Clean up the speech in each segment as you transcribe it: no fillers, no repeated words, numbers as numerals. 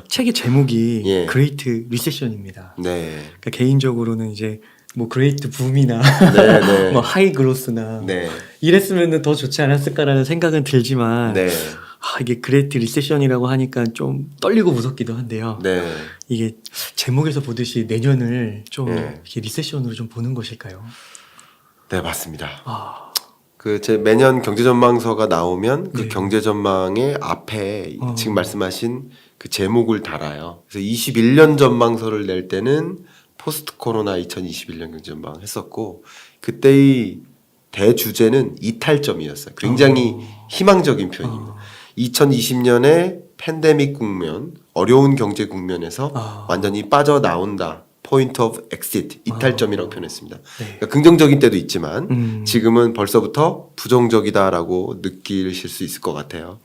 책의 제목이 예. 그레이트 리세션입니다. 네. 그러니까 개인적으로는 이제 뭐 그레이트 붐이나 네, 네. 뭐 하이 그로스나 네. 이랬으면 더 좋지 않았을까라는 생각은 들지만 네. 이게 그레이트 리세션이라고 하니까 좀 떨리고 무섭기도 한데요. 네. 이게 제목에서 보듯이 내년을 좀 예. 이렇게 리세션으로 좀 보는 것일까요? 네, 맞습니다. 아, 그 제 매년 경제전망서가 나오면 그 네. 경제전망의 앞에 어. 지금 말씀하신 그 제목을 달아요. 그래서 21년 전망서를 낼 때는 포스트 코로나 2021년 경제전망 했었고, 그때의 대주제는 이탈점이었어요. 굉장히 희망적인 표현입니다. 2020년에 팬데믹 국면, 어려운 경제 국면에서 완전히 빠져나온다. 포인트 오브 엑시트, 이탈점이라고 표현했습니다. 네. 그러니까 긍정적인 때도 있지만 지금은 벌써부터 부정적이다라고 느끼실 수 있을 것 같아요.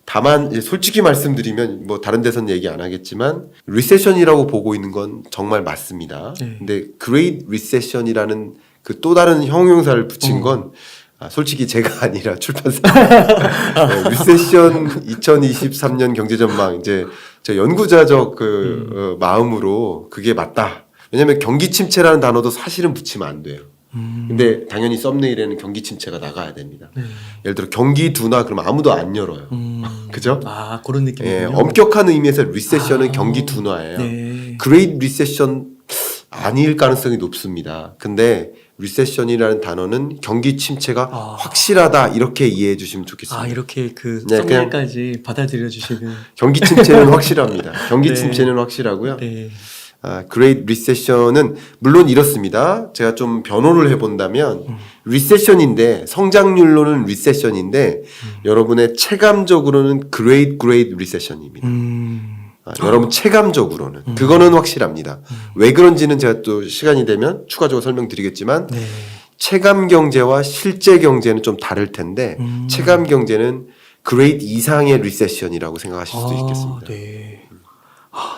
다만 솔직히 말씀드리면 뭐 다른 데서는 얘기 안 하겠지만 리세션이라고 보고 있는 건 정말 맞습니다. 네. 근데 Great Recession이라는 그 또 다른 형용사를 붙인 건 솔직히 제가 아니라 출판사 네, 리세션 2023년 경제전망 이제 저 연구자적 그 마음으로 그게 맞다. 왜냐하면 경기 침체라는 단어도 사실은 붙이면 안 돼요. 근데 당연히 썸네일에는 경기 침체가 나가야 됩니다. 네. 예를 들어 경기 둔화 그러면 아무도 안 열어요. 그죠? 아, 그런 느낌이군요. 예, 엄격한 의미에서 리세션은 경기 둔화예요. 네. 그레이트 리세션 아닐 가능성이 높습니다. 근데 리세션이라는 단어는 경기 침체가 확실하다 이렇게 이해해 주시면 좋겠습니다. 아, 이렇게 그 네, 썸네일까지 받아들여 주시는. 경기 침체는 확실합니다. 경기 네. 침체는 확실하고요. 네. 그레이트 리세션은 물론 이렇습니다. 제가 좀 변호를 해본다면 리세션인데 성장률로는 리세션인데 여러분의 체감적으로는 그레이트 리세션입니다. 여러분 체감적으로는 그거는 확실합니다. 왜 그런지는 제가 또 시간이 되면 추가적으로 설명드리겠지만 네. 체감 경제와 실제 경제는 좀 다를 텐데 체감 경제는 그레이트 이상의 리세션이라고 생각하실 수도 있겠습니다. 네.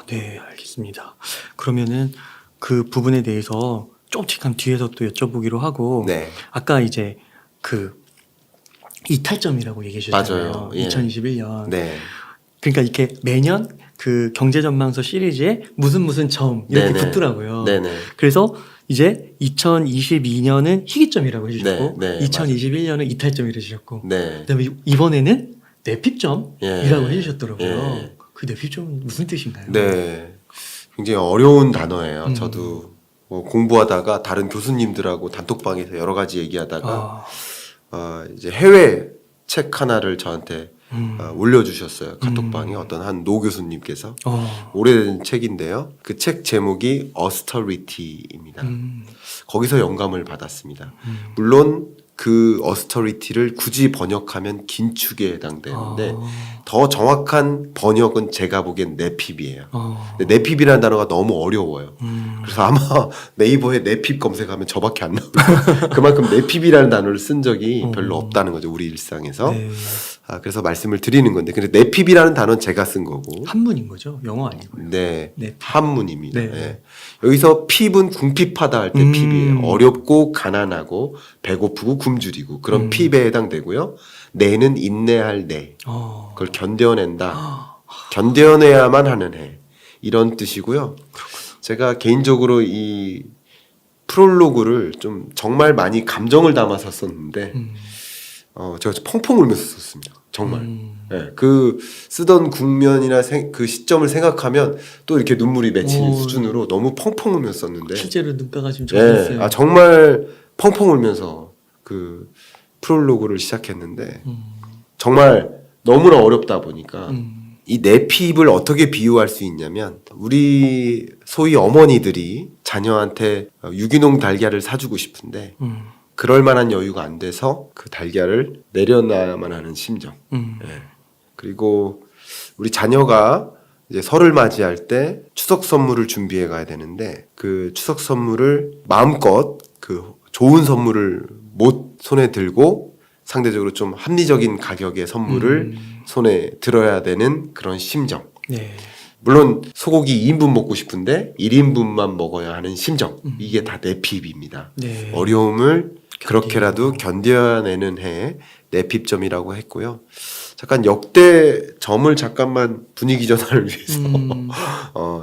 네, 알겠습니다. 그러면은 그 부분에 대해서 조금씩 뒤에서 또 여쭤보기로 하고 네. 아까 이제 그 이탈점이라고 얘기해 주셨잖아요. 맞아요. 예. 2021년. 네. 그러니까 이렇게 매년 그 경제전망서 시리즈에 무슨 점 이렇게 네네. 붙더라고요. 네네. 그래서 이제 2022년은 희귀점이라고 해주셨고 네, 네, 2021년은 이탈점이라고 해주셨고 네. 그다음에 이번에는 뇌핍점이라고 예. 해주셨더라고요. 예. 그 뇌핍점은 무슨 뜻인가요? 네. 굉장히 어려운 단어예요. 저도 뭐 공부하다가 다른 교수님들하고 단톡방에서 여러 가지 얘기하다가 이제 해외 책 하나를 저한테 올려주셨어요. 카톡방에 어떤 한 노 교수님께서 오래된 책인데요. 그 책 제목이 Austerity입니다. 거기서 영감을 받았습니다. 물론 그 Austerity를 굳이 번역하면 긴축에 해당되는데 더 정확한 번역은 제가 보기엔 내핍이에요. 근데 내핍이라는 단어가 너무 어려워요. 그래서 아마 네이버에 내핍 검색하면 저밖에 안 나와요. 그만큼 내핍이라는 단어를 쓴 적이 별로 없다는 거죠. 우리 일상에서. 네. 그래서 말씀을 드리는 건데 근데 내핍이라는 단어는 제가 쓴 거고 한문인 거죠? 영어 아니고요. 네, 내핍. 한문입니다. 네. 네. 여기서 핍은 궁핍하다 할 때 핍이에요. 어렵고 가난하고 배고프고 굶주리고 그런 핍에 해당되고요. 내는 인내할 내. 그걸 견뎌낸다. 견뎌내야만 하는 해. 이런 뜻이고요. 제가 개인적으로 이 프롤로그를 좀 정말 많이 감정을 담아서 썼는데 제가 펑펑 울면서 썼습니다. 정말. 네, 그 쓰던 국면이나 그 시점을 생각하면 또 이렇게 눈물이 맺히는 수준으로 너무 펑펑 울면서 썼는데. 실제로 눈가가 지금 네, 젖었어요. 정말 펑펑 울면서 그 프롤로그를 시작했는데 정말 너무나 어렵다 보니까 이 내핍을 어떻게 비유할 수 있냐면 우리 소위 어머니들이 자녀한테 유기농 달걀을 사주고 싶은데 그럴 만한 여유가 안 돼서 그 달걀을 내려놔야만 하는 심정. 예. 그리고 우리 자녀가 이제 설을 맞이할 때 추석 선물을 준비해 가야 되는데 그 추석 선물을 마음껏 그 좋은 선물을 못 손에 들고 상대적으로 좀 합리적인 가격의 선물을 손에 들어야 되는 그런 심정. 네. 물론 소고기 2인분 먹고 싶은데 1인분만 먹어야 하는 심정. 이게 다 내핍입니다. 네. 어려움을 그렇게라도 견뎌내는 해 내핍점이라고 했고요. 잠깐 역대 점을 잠깐만 분위기 전환을 위해서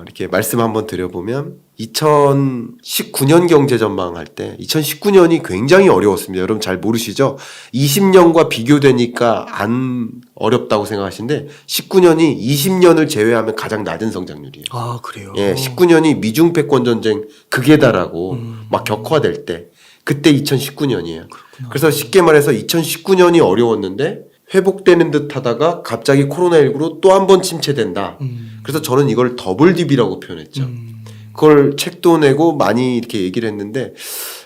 이렇게 말씀 한번 드려보면 2019년 경제 전망할 때 2019년이 굉장히 어려웠습니다. 여러분 잘 모르시죠? 20년과 비교되니까 안 어렵다고 생각하시는데 19년이 20년을 제외하면 가장 낮은 성장률이에요. 아, 그래요? 예, 19년이 미중 패권 전쟁 극에다라고 막 격화될 때 그때 2019년이에요. 그래서 쉽게 말해서 2019년이 어려웠는데 회복되는 듯 하다가 갑자기 코로나19로 또 한 번 침체된다. 그래서 저는 이걸 더블 딥이라고 표현했죠. 그걸 책도 내고 많이 이렇게 얘기를 했는데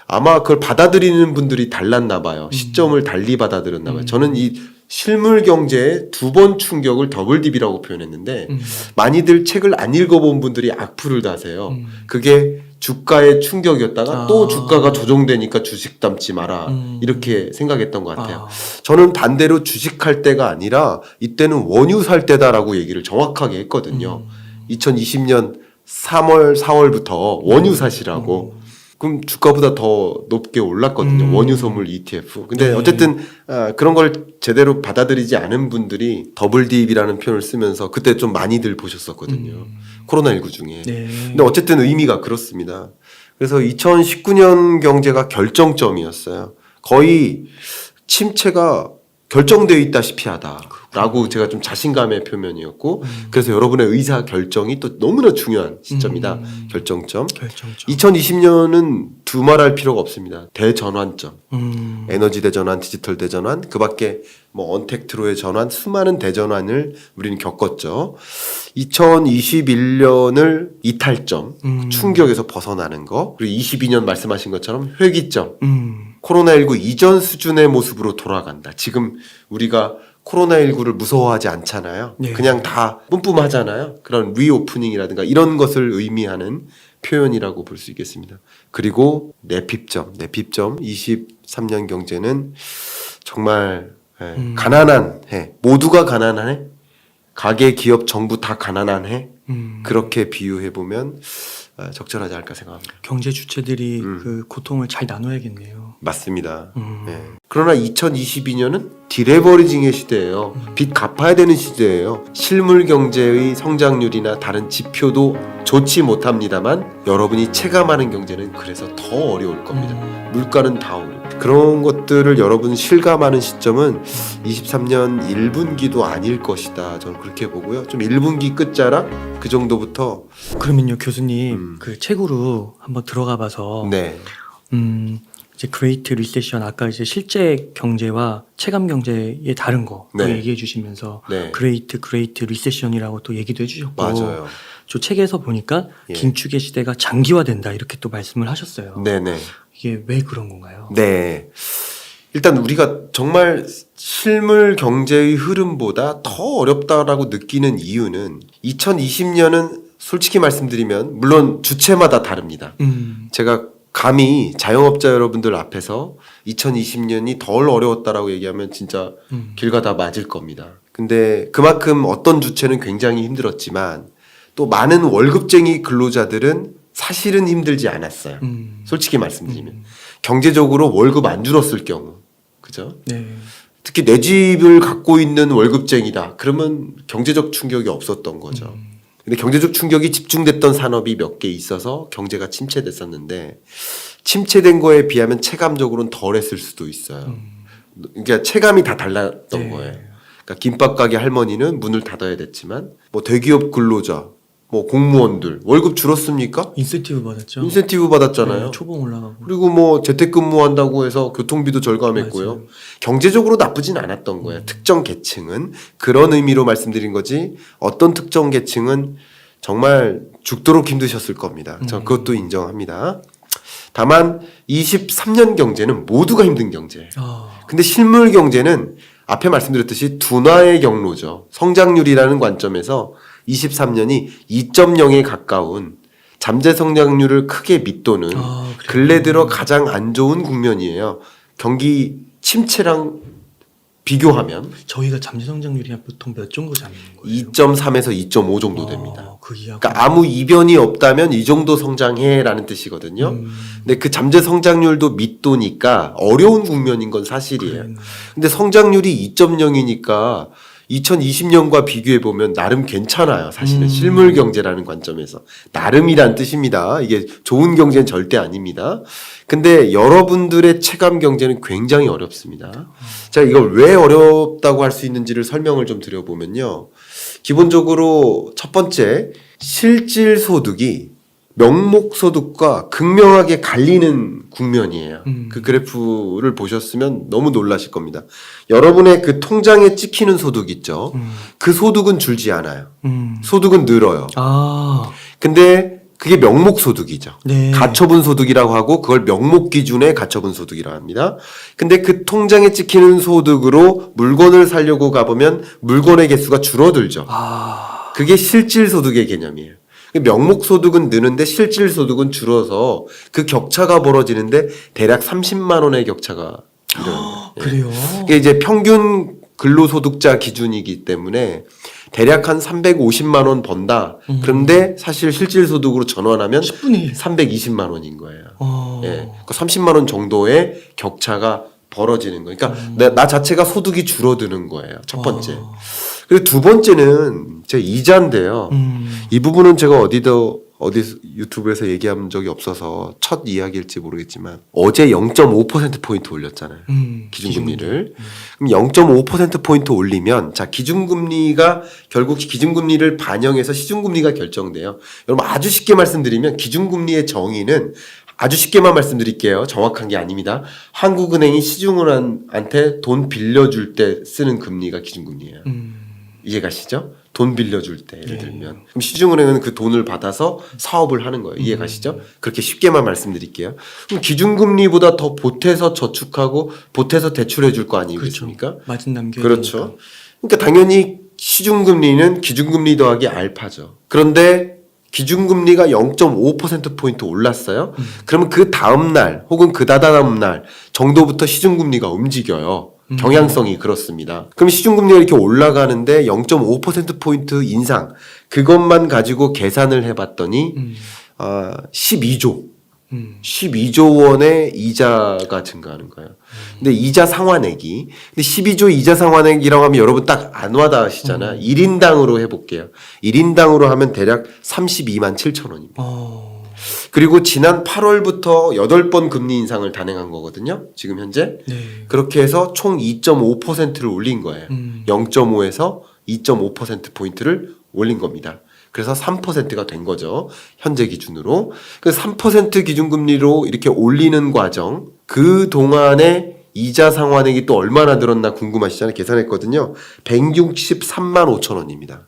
아마 그걸 받아들이는 분들이 달랐나 봐요. 시점을 달리 받아들였나 봐요. 저는 이 실물 경제의 두 번 충격을 더블 딥이라고 표현했는데 많이들 책을 안 읽어본 분들이 악플을 다세요. 그게 주가의 충격이었다가 또 주가가 조정되니까 주식 담지 마라 이렇게 생각했던 것 같아요. 저는 반대로 주식할 때가 아니라 이때는 원유 살 때다라고 얘기를 정확하게 했거든요. 2020년 3월 4월부터 원유 사시라고. 그럼 주가보다 더 높게 올랐거든요. 원유 선물 ETF. 근데 어쨌든 그런 걸 제대로 받아들이지 않은 분들이 더블 딥이라는 표현을 쓰면서 그때 좀 많이들 보셨었거든요. 코로나19 중에. 네. 근데 어쨌든 의미가 그렇습니다. 그래서 2019년 경제가 결정점이었어요. 거의 침체가 결정되어 있다시피 하다라고 제가 좀 자신감의 표면이었고 그래서 여러분의 의사 결정이 또 너무나 중요한 시점이다. 결정점. 2020년은 두말할 필요가 없습니다. 대전환점. 에너지 대전환, 디지털 대전환, 그 밖에 뭐 언택트로의 전환, 수많은 대전환을 우리는 겪었죠. 2021년을 이탈점, 충격에서 벗어나는 거, 그리고 22년 말씀하신 것처럼 회귀점. 코로나19 이전 수준의 모습으로 돌아간다. 지금 우리가 코로나19를 무서워하지 않잖아요. 네. 그냥 다 뿜뿜하잖아요. 그런 리오프닝이라든가 이런 것을 의미하는 표현이라고 볼 수 있겠습니다. 그리고 내핍점 23년 경제는 정말 가난한 해. 모두가 가난한 해. 가계, 기업, 정부 다 가난한 해. 그렇게 비유해보면 적절하지 않을까 생각합니다. 경제 주체들이 그 고통을 잘 나눠야겠네요. 맞습니다. 네. 그러나 2022년은 디레버리징의 시대예요. 빚 갚아야 되는 시대예요. 실물 경제의 성장률이나 다른 지표도 좋지 못합니다만 여러분이 체감하는 경제는 그래서 더 어려울 겁니다. 물가는 다 오르고 그런 것들을 여러분 실감하는 시점은 23년 1분기도 아닐 것이다. 저는 그렇게 보고요. 좀 1분기 끝자락 그 정도부터 그러면요, 교수님 그 책으로 한번 들어가봐서 네. 이제 그레이트 리세션 아까 이제 실제 경제와 체감 경제의 다른 거 네. 얘기해 주시면서 네. 그레이트 리세션이라고 또 얘기도 해주셨고 맞아요. 저 책에서 보니까 예. 긴축의 시대가 장기화된다 이렇게 또 말씀을 하셨어요. 네네. 이게 왜 그런 건가요? 네. 일단 우리가 정말 실물 경제의 흐름보다 더 어렵다라고 느끼는 이유는 2020년은 솔직히 말씀드리면 물론 주체마다 다릅니다. 제가 감히 자영업자 여러분들 앞에서 2020년이 덜 어려웠다라고 얘기하면 진짜 길 가다 맞을 겁니다. 근데 그만큼 어떤 주체는 굉장히 힘들었지만 또 많은 월급쟁이 근로자들은 사실은 힘들지 않았어요. 솔직히 말씀드리면. 경제적으로 월급 안 줄었을 경우. 그죠? 네. 특히 내 집을 갖고 있는 월급쟁이다. 그러면 경제적 충격이 없었던 거죠. 근데 경제적 충격이 집중됐던 산업이 몇 개 있어서 경제가 침체됐었는데 침체된 거에 비하면 체감적으로는 덜했을 수도 있어요. 그러니까 체감이 다 달랐던 네. 거예요. 그러니까 김밥 가게 할머니는 문을 닫아야 됐지만 뭐 대기업 근로자, 뭐 공무원들 월급 줄었습니까? 인센티브 받았죠. 인센티브 받았잖아요. 네, 초봉 올라가고. 그리고 뭐 재택근무한다고 해서 교통비도 절감했고요. 맞아요. 경제적으로 나쁘진 않았던 거예요. 특정 계층은 그런 의미로 말씀드린 거지. 어떤 특정 계층은 정말 죽도록 힘드셨을 겁니다. 저 그것도 인정합니다. 다만 23년 경제는 모두가 힘든 경제예요. 근데 실물 경제는 앞에 말씀드렸듯이 둔화의 경로죠. 성장률이라는 관점에서 23년이 2.0에 가까운 잠재 성장률을 크게 밑도는 근래 들어 가장 안 좋은 국면이에요. 경기 침체랑 비교하면 저희가 잠재 성장률이 보통 몇 정도 잡는 거예요? 2.3에서 2.5 정도 됩니다. 그 이하가. 그러니까 아무 이변이 없다면 이 정도 성장해라는 뜻이거든요. 근데 그 잠재 성장률도 밑도니까 어려운 국면인 건 사실이에요. 그래요. 근데 성장률이 2.0이니까 2020년과 비교해 보면 나름 괜찮아요. 사실은 실물 경제라는 관점에서 나름이란 뜻입니다. 이게 좋은 경제는 절대 아닙니다. 근데 여러분들의 체감 경제는 굉장히 어렵습니다. 제가 이걸 왜 어렵다고 할 수 있는지를 설명을 좀 드려보면요. 기본적으로 첫 번째, 실질 소득이 명목 소득과 극명하게 갈리는 국면이에요. 그 그래프를 보셨으면 너무 놀라실 겁니다. 여러분의 그 통장에 찍히는 소득 있죠. 그 소득은 줄지 않아요. 소득은 늘어요. 아, 근데 그게 명목 소득이죠. 네. 가처분 소득이라고 하고 그걸 명목 기준의 가처분 소득이라고 합니다. 근데 그 통장에 찍히는 소득으로 물건을 사려고 가보면 물건의 개수가 줄어들죠. 아, 그게 실질 소득의 개념이에요. 명목 소득은 느는데 실질 소득은 줄어서 그 격차가 벌어지는데 대략 30만 원의 격차가 일어납니다. 그래요? 이게 이제 평균 근로소득자 기준이기 때문에 대략 한 350만 원 번다. 그런데 사실 실질 소득으로 전환하면 10분의 1. 320만 원인 거예요. 어. 예. 그 30만 원 정도의 격차가 벌어지는 거예요. 그러니까 나 자체가 소득이 줄어드는 거예요. 첫 번째. 그리고 두 번째는 제 이자인데요. 이 부분은 제가 어디 유튜브에서 얘기한 적이 없어서 첫 이야기일지 모르겠지만 어제 0.5%포인트 올렸잖아요. 기준금리를. 그럼 0.5%포인트 올리면 자, 기준금리가 결국 기준금리를 반영해서 시중금리가 결정돼요. 여러분 아주 쉽게 말씀드리면 기준금리의 정의는 아주 쉽게만 말씀드릴게요. 정확한 게 아닙니다. 한국은행이 시중은행한테 돈 빌려줄 때 쓰는 금리가 기준금리예요. 이해가시죠? 돈 빌려줄 때 예를 들면 그럼 시중은행은 그 돈을 받아서 사업을 하는 거예요. 이해가시죠? 그렇게 쉽게만 말씀드릴게요. 그럼 기준금리보다 더 보태서 저축하고 보태서 대출해 줄 거 아니겠습니까? 그렇죠. 마진 남겨야 그렇죠. 되니까. 그러니까 당연히 시중금리는 기준금리 더하기 알파죠. 그런데 기준금리가 0.5%포인트 올랐어요. 그러면 그 다음날 혹은 그 다다음 날 정도부터 시중금리가 움직여요. 경향성이 그렇습니다. 그럼 시중금리가 이렇게 올라가는데 0.5%포인트 인상 그것만 가지고 계산을 해봤더니 12조 12조 원의 이자가 증가하는 거예요. 근데 이자 상환액이 근데 12조 이자 상환액이라고 하면 여러분 딱 안 와닿으시잖아요. 1인당으로 해볼게요. 1인당으로 하면 대략 32만 7천 원입니다. 그리고 지난 8월부터 8번 금리 인상을 단행한 거거든요. 지금 현재. 네. 그렇게 해서 총 2.5%를 올린 거예요. 0.5에서 2.5%포인트를 올린 겁니다. 그래서 3%가 된 거죠. 현재 기준으로. 그 3% 기준금리로 이렇게 올리는 과정, 그 동안에 이자 상환액이 또 얼마나 늘었나 궁금하시잖아요. 계산했거든요. 163만 5천 원입니다.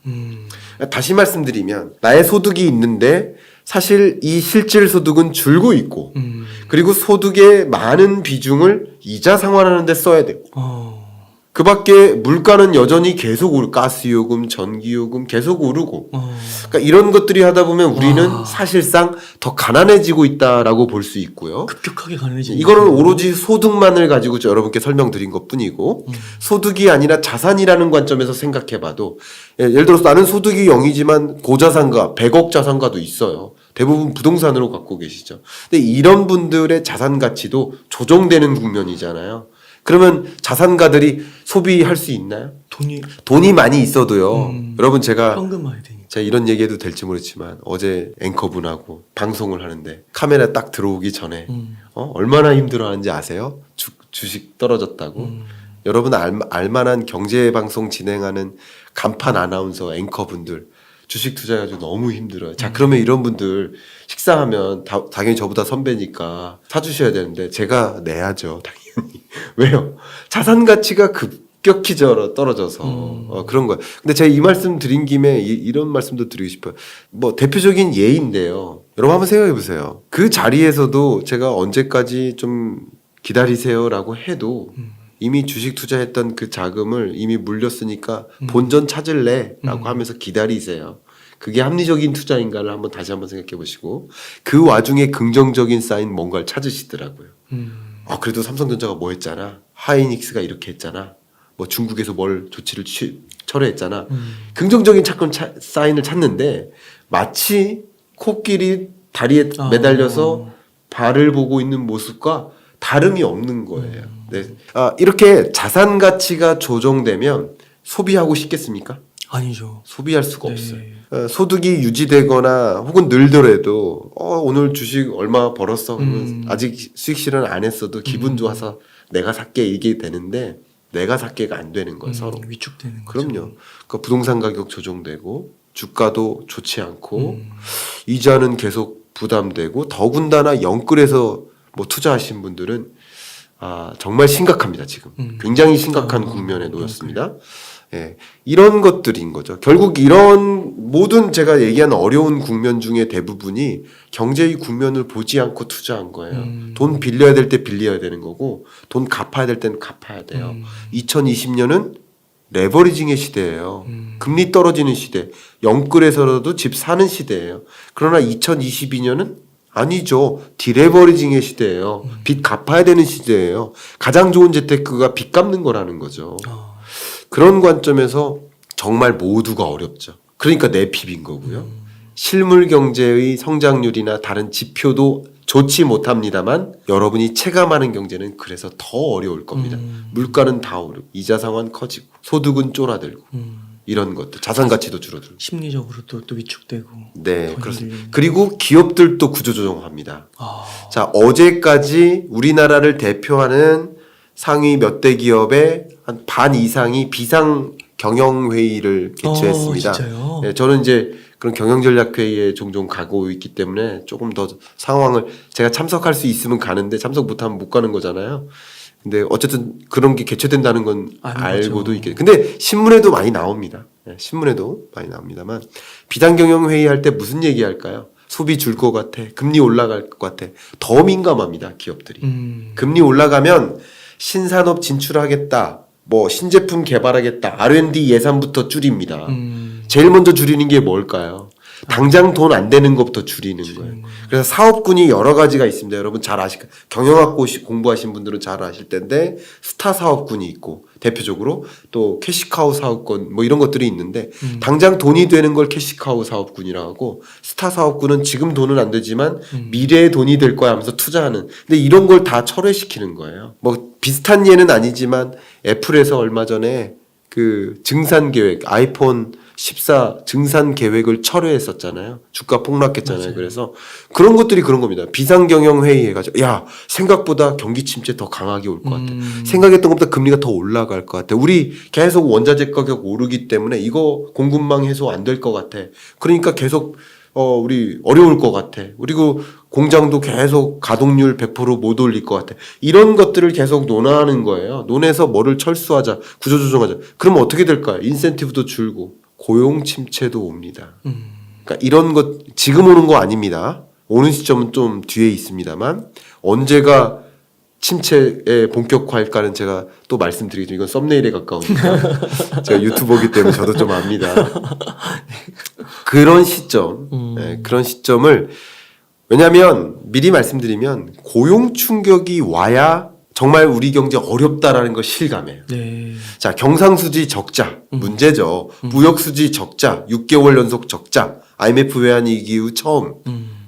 다시 말씀드리면 나의 소득이 있는데 사실 이 실질 소득은 줄고 있고 그리고 소득의 많은 비중을 이자 상환하는 데 써야 되고 그 밖에 물가는 여전히 계속 오르고 가스요금, 전기요금 계속 오르고 그러니까 이런 것들이 하다 보면 우리는 사실상 더 가난해지고 있다라고 볼 수 있고요. 급격하게 가능해지는 이거는 오로지 소득만을 가지고 여러분께 설명드린 것뿐이고 소득이 아니라 자산이라는 관점에서 생각해봐도 예를 들어서 나는 소득이 0이지만 고자산가 100억 자산가도 있어요. 대부분 부동산으로 갖고 계시죠. 근데 이런 분들의 자산 가치도 조정되는 국면이잖아요. 그러면 자산가들이 소비할 수 있나요? 돈이 많이 있어도요. 여러분 제가 현금화해야 되니까. 제가 이런 얘기해도 될지 모르지만 어제 앵커분하고 방송을 하는데 카메라 딱 들어오기 전에 얼마나 힘들어하는지 아세요? 주식 떨어졌다고. 여러분 알만한 경제방송 진행하는 간판 아나운서 앵커분들 주식 투자해가지고 너무 힘들어요. 자, 그러면 이런 분들 식사하면 당연히 저보다 선배니까 사주셔야 되는데 제가 내야죠, 당연히. 왜요? 자산 가치가 급격히 떨어져서 그런 거예요. 근데 제가 이 말씀 드린 김에 이런 말씀도 드리고 싶어요. 뭐 대표적인 예인데요. 여러분 한번 생각해 보세요. 그 자리에서도 제가 언제까지 좀 기다리세요라고 해도 이미 주식 투자했던 그 자금을 이미 물렸으니까 본전 찾을래라고 하면서 기다리세요. 그게 합리적인 투자인가를 다시 한번 생각해 보시고 그 와중에 긍정적인 사인 뭔가를 찾으시더라고요. 그래도 삼성전자가 뭐 했잖아. 하이닉스가 이렇게 했잖아. 뭐 중국에서 뭘 조치를 철회했잖아. 긍정적인 사인을 찾는데 마치 코끼리 다리에 매달려서 발을 보고 있는 모습과 다름이 없는 거예요. 네. 이렇게 자산 가치가 조정되면 소비하고 싶겠습니까? 아니죠. 소비할 수가 네. 없어요. 소득이 유지되거나 혹은 늘더라도 오늘 주식 얼마 벌었어 그러면 아직 수익 실현 안 했어도 기분 좋아서 내가 살게 이게 되는데 내가 살게가 안 되는 거예요. 서로. 위축되는 거죠. 그럼요. 그러니까 부동산 가격 조정되고 주가도 좋지 않고 이자는 계속 부담되고 더군다나 영끌에서 뭐 투자하신 분들은 정말 심각합니다. 지금 굉장히 심각한 국면에 놓였습니다. 예, 이런 것들인 거죠. 결국 이런 모든 제가 얘기한 어려운 국면 중에 대부분이 경제의 국면을 보지 않고 투자한 거예요. 돈 빌려야 될 때 빌려야 되는 거고 돈 갚아야 될 때는 갚아야 돼요. 2020년은 레버리징의 시대예요. 금리 떨어지는 시대. 영끌에서라도 집 사는 시대예요. 그러나 2022년은 아니죠. 디레버리징의 시대예요. 빚 갚아야 되는 시대예요. 가장 좋은 재테크가 빚 갚는 거라는 거죠. 그런 관점에서 정말 모두가 어렵죠. 그러니까 내핍인 거고요. 실물 경제의 성장률이나 다른 지표도 좋지 못합니다만 여러분이 체감하는 경제는 그래서 더 어려울 겁니다. 물가는 다 오르고 이자 상환 커지고 소득은 쫄아들고 이런 것들 자산 가치도 줄어들고 심리적으로 또 위축되고. 네, 더 그렇습니다. 힘들겠네요. 그리고 기업들도 구조조정합니다. 자, 어제까지 우리나라를 대표하는 상위 몇 대 기업의 한 반 이상이 비상 경영 회의를 개최했습니다. 진짜요? 네, 저는 이제 그런 경영 전략 회의에 종종 가고 있기 때문에 조금 더 상황을 제가 참석할 수 있으면 가는데 참석 못하면 못 가는 거잖아요. 근데 어쨌든 그런 게 개최된다는 건 알고도 있겠. 근데 신문에도 많이 나옵니다. 네, 신문에도 많이 나옵니다만 비상 경영 회의 할 때 무슨 얘기할까요? 소비 줄 것 같아. 금리 올라갈 것 같아. 더 민감합니다. 기업들이. 금리 올라가면 신산업 진출하겠다. 뭐 신제품 개발하겠다. R&D 예산부터 줄입니다. 제일 먼저 줄이는 게 뭘까요? 당장 돈 안 되는 것부터 줄이는 거예요. 그래서 사업군이 여러 가지가 있습니다. 여러분 잘 아실 거예요. 경영학고 공부하신 분들은 잘 아실 텐데 스타 사업군이 있고 대표적으로 또 캐시카우 사업군 뭐 이런 것들이 있는데 당장 돈이 되는 걸 캐시카우 사업군이라고 하고 스타 사업군은 지금 돈은 안 되지만 미래에 돈이 될 거야 하면서 투자하는 근데 이런 걸 다 철회시키는 거예요. 뭐 비슷한 예는 아니지만 애플에서 얼마 전에 그 증산 계획 아이폰 14 증산 계획을 철회했었잖아요. 주가 폭락했잖아요. 맞아요. 그래서 그런 것들이 그런 겁니다. 비상경영 회의 해가지고 야 생각보다 경기 침체 더 강하게 올 것 같아. 생각했던 것보다 금리가 더 올라갈 것 같아. 우리 계속 원자재 가격 오르기 때문에 이거 공급망 해소 안 될 것 같아. 그러니까 계속 우리 어려울 것 같아. 그리고 공장도 계속 가동률 100%못 올릴 것 같아. 이런 것들을 계속 논하는 거예요. 논해서 뭐를 철수하자, 구조조정하자. 그러면 어떻게 될까요? 인센티브도 줄고 고용 침체도 옵니다. 그러니까 이런 것 지금 오는 거 아닙니다. 오는 시점은 좀 뒤에 있습니다만 언제가 침체에 본격화할까는 제가 또 말씀드리겠죠. 이건 썸네일에 가까우니까 제가 유튜버이기 때문에 저도 좀 압니다. 그런 시점, 네, 그런 시점을 왜냐하면 미리 말씀드리면 고용 충격이 와야 정말 우리 경제 어렵다라는 걸 실감해요. 네. 자, 경상수지 적자 문제죠. 무역수지 적자 6개월 연속 적자 IMF 외환위기 이후 처음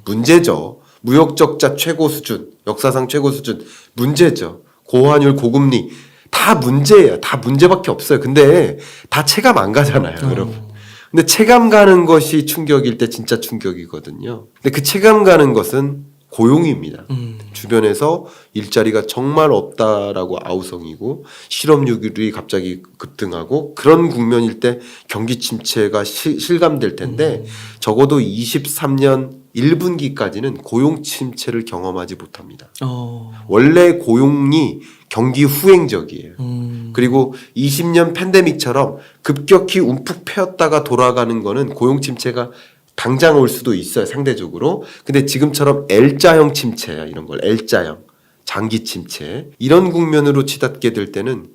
문제죠. 무역 적자 최고 수준 역사상 최고 수준 문제죠. 고환율 고금리 다 문제예요. 다 문제밖에 없어요. 근데 다 체감 안 가잖아요, 여러분. 근데 체감 가는 것이 충격일 때 진짜 충격이거든요. 근데 그 체감 가는 것은 고용입니다. 주변에서 일자리가 정말 없다라고 아우성이고 실업률이 갑자기 급등하고 그런 국면일 때 경기 침체가 실감될 텐데 적어도 23년 1분기까지는 고용 침체를 경험하지 못합니다. 원래 고용이 경기 후행적이에요. 그리고 20년 팬데믹처럼 급격히 움푹 패였다가 돌아가는 거는 고용 침체가 당장 올 수도 있어요, 상대적으로. 근데 지금처럼 L자형 침체야, 이런 걸. L자형. 장기 침체. 이런 국면으로 치닫게 될 때는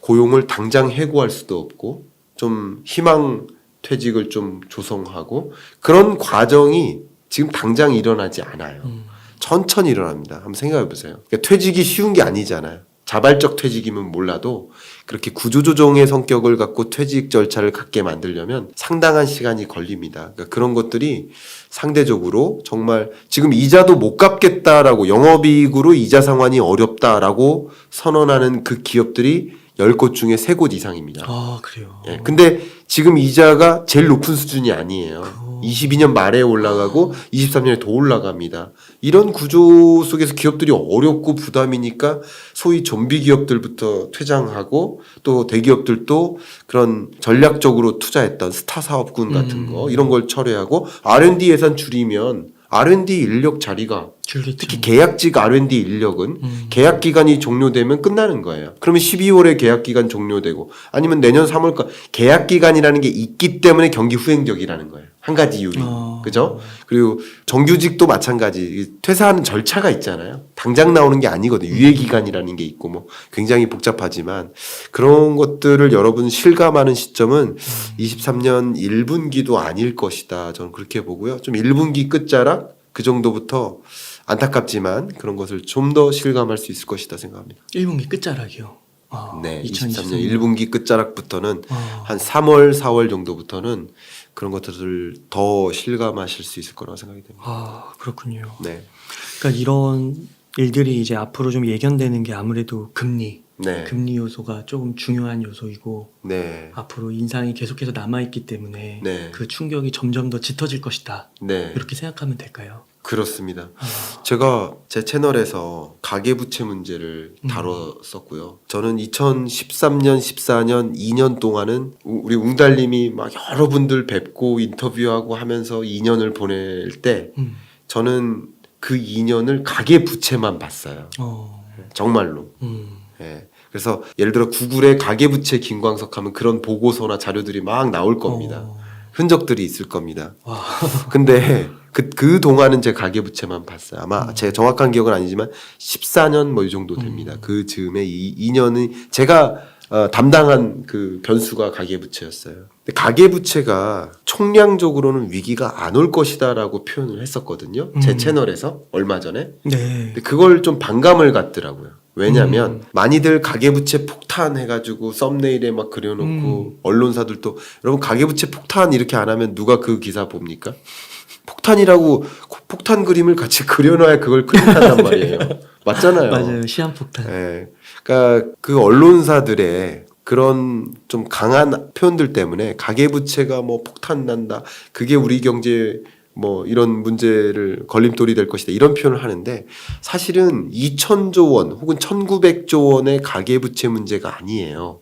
고용을 당장 해고할 수도 없고, 좀 희망 퇴직을 좀 조성하고, 그런 과정이 지금 당장 일어나지 않아요. 천천히 일어납니다. 한번 생각해 보세요. 그러니까 퇴직이 쉬운 게 아니잖아요. 자발적 퇴직이면 몰라도 그렇게 구조조정의 성격을 갖고 퇴직 절차를 갖게 만들려면 상당한 시간이 걸립니다. 그러니까 그런 것들이 상대적으로 정말 지금 이자도 못 갚겠다라고 영업이익으로 이자 상환이 어렵다라고 선언하는 그 기업들이 10곳 중에 3곳 이상입니다. 아, 그래요. 예, 근데 지금 이자가 제일 높은 수준이 아니에요. 22년 말에 올라가고 23년에 더 올라갑니다. 이런 구조 속에서 기업들이 어렵고 부담이니까 소위 좀비 기업들부터 퇴장하고 또 대기업들도 그런 전략적으로 투자했던 스타 사업군 같은 거 이런 걸 철회하고 R&D 예산 줄이면 R&D 인력 자리가 줄겠죠. 특히 계약직 R&D 인력은 계약 기간이 종료되면 끝나는 거예요. 그러면 12월에 계약 기간 종료되고 아니면 내년 3월까 계약 기간이라는 게 있기 때문에 경기 후행적이라는 거예요. 한 가지 이유이. 그죠? 그리고 정규직도 마찬가지. 퇴사하는 절차가 있잖아요. 당장 나오는 게 아니거든요. 유예 기간이라는 게 있고 뭐 굉장히 복잡하지만 그런 것들을 여러분 실감하는 시점은 23년 1분기도 아닐 것이다. 저는 그렇게 보고요. 좀 1분기 끝자락 그 정도부터 안타깝지만 그런 것을 좀 더 실감할 수 있을 것이다 생각합니다. 1분기 끝자락이요. 네, 2023년 23년 1분기 끝자락부터는 한 3월, 4월 정도부터는 그런 것들을 더 실감하실 수 있을 거라고 생각이 됩니다. 아, 그렇군요. 네, 그러니까 이런 일들이 이제 앞으로 좀 예견되는 게 아무래도 금리 네, 금리 요소가 조금 중요한 요소이고 네, 앞으로 인상이 계속해서 남아있기 때문에 네. 그 충격이 점점 더 짙어질 것이다. 네, 이렇게 생각하면 될까요? 그렇습니다. 제가 제 채널에서 가계부채 문제를 다뤘었고요. 저는 2013년, 14년, 2년 동안은 우리 웅달님이 막 여러분들 뵙고 인터뷰하고 하면서 2년을 보낼 때 음. 저는 그 2년을 가계부채만 봤어요. 정말로. 예. 그래서 예를 들어 구글에 가계부채 김광석 하면 그런 보고서나 자료들이 막 나올 겁니다. 흔적들이 있을 겁니다. 와. 근데 그 동안은 제 가계부채만 봤어요. 아마 제 정확한 기억은 아니지만 14년 뭐 이 정도 됩니다. 그 즈음에 이 2년이 제가 담당한 그 변수가 가계부채였어요. 근데 가계부채가 총량적으로는 위기가 안 올 것이다라고 표현을 했었거든요. 제 채널에서 얼마 전에. 네. 근데 그걸 좀 반감을 갖더라고요. 왜냐하면 많이들 가계부채 폭탄 해가지고 썸네일에 막 그려놓고 언론사들도 여러분 가계부채 폭탄 이렇게 안 하면 누가 그 기사 봅니까? 폭탄이라고 폭탄 그림을 같이 그려놔야 그걸 클릭한단 말이에요. 맞잖아요. 맞아요. 시한폭탄. 예. 그러니까 그 언론사들의 그런 좀 강한 표현들 때문에 가계부채가 뭐 폭탄 난다. 그게 우리 경제 뭐 이런 문제를 걸림돌이 될 것이다. 이런 표현을 하는데 사실은 2,000조 원 혹은 1,900조 원의 가계부채 문제가 아니에요.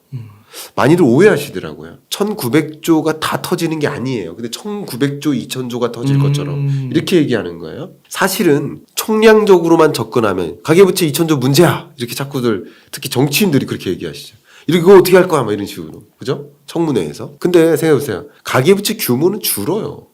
많이들 오해하시더라고요. 1,900조가 다 터지는 게 아니에요. 근데 1,900조, 2,000조가 터질 것처럼 이렇게 얘기하는 거예요. 사실은 총량적으로만 접근하면 가계부채 2,000조 문제야. 이렇게 자꾸들 특히 정치인들이 그렇게 얘기하시죠. 이거 어떻게 할 거야? 막 이런 식으로. 그죠? 청문회에서. 근데 생각해보세요. 가계부채 규모는 줄어요.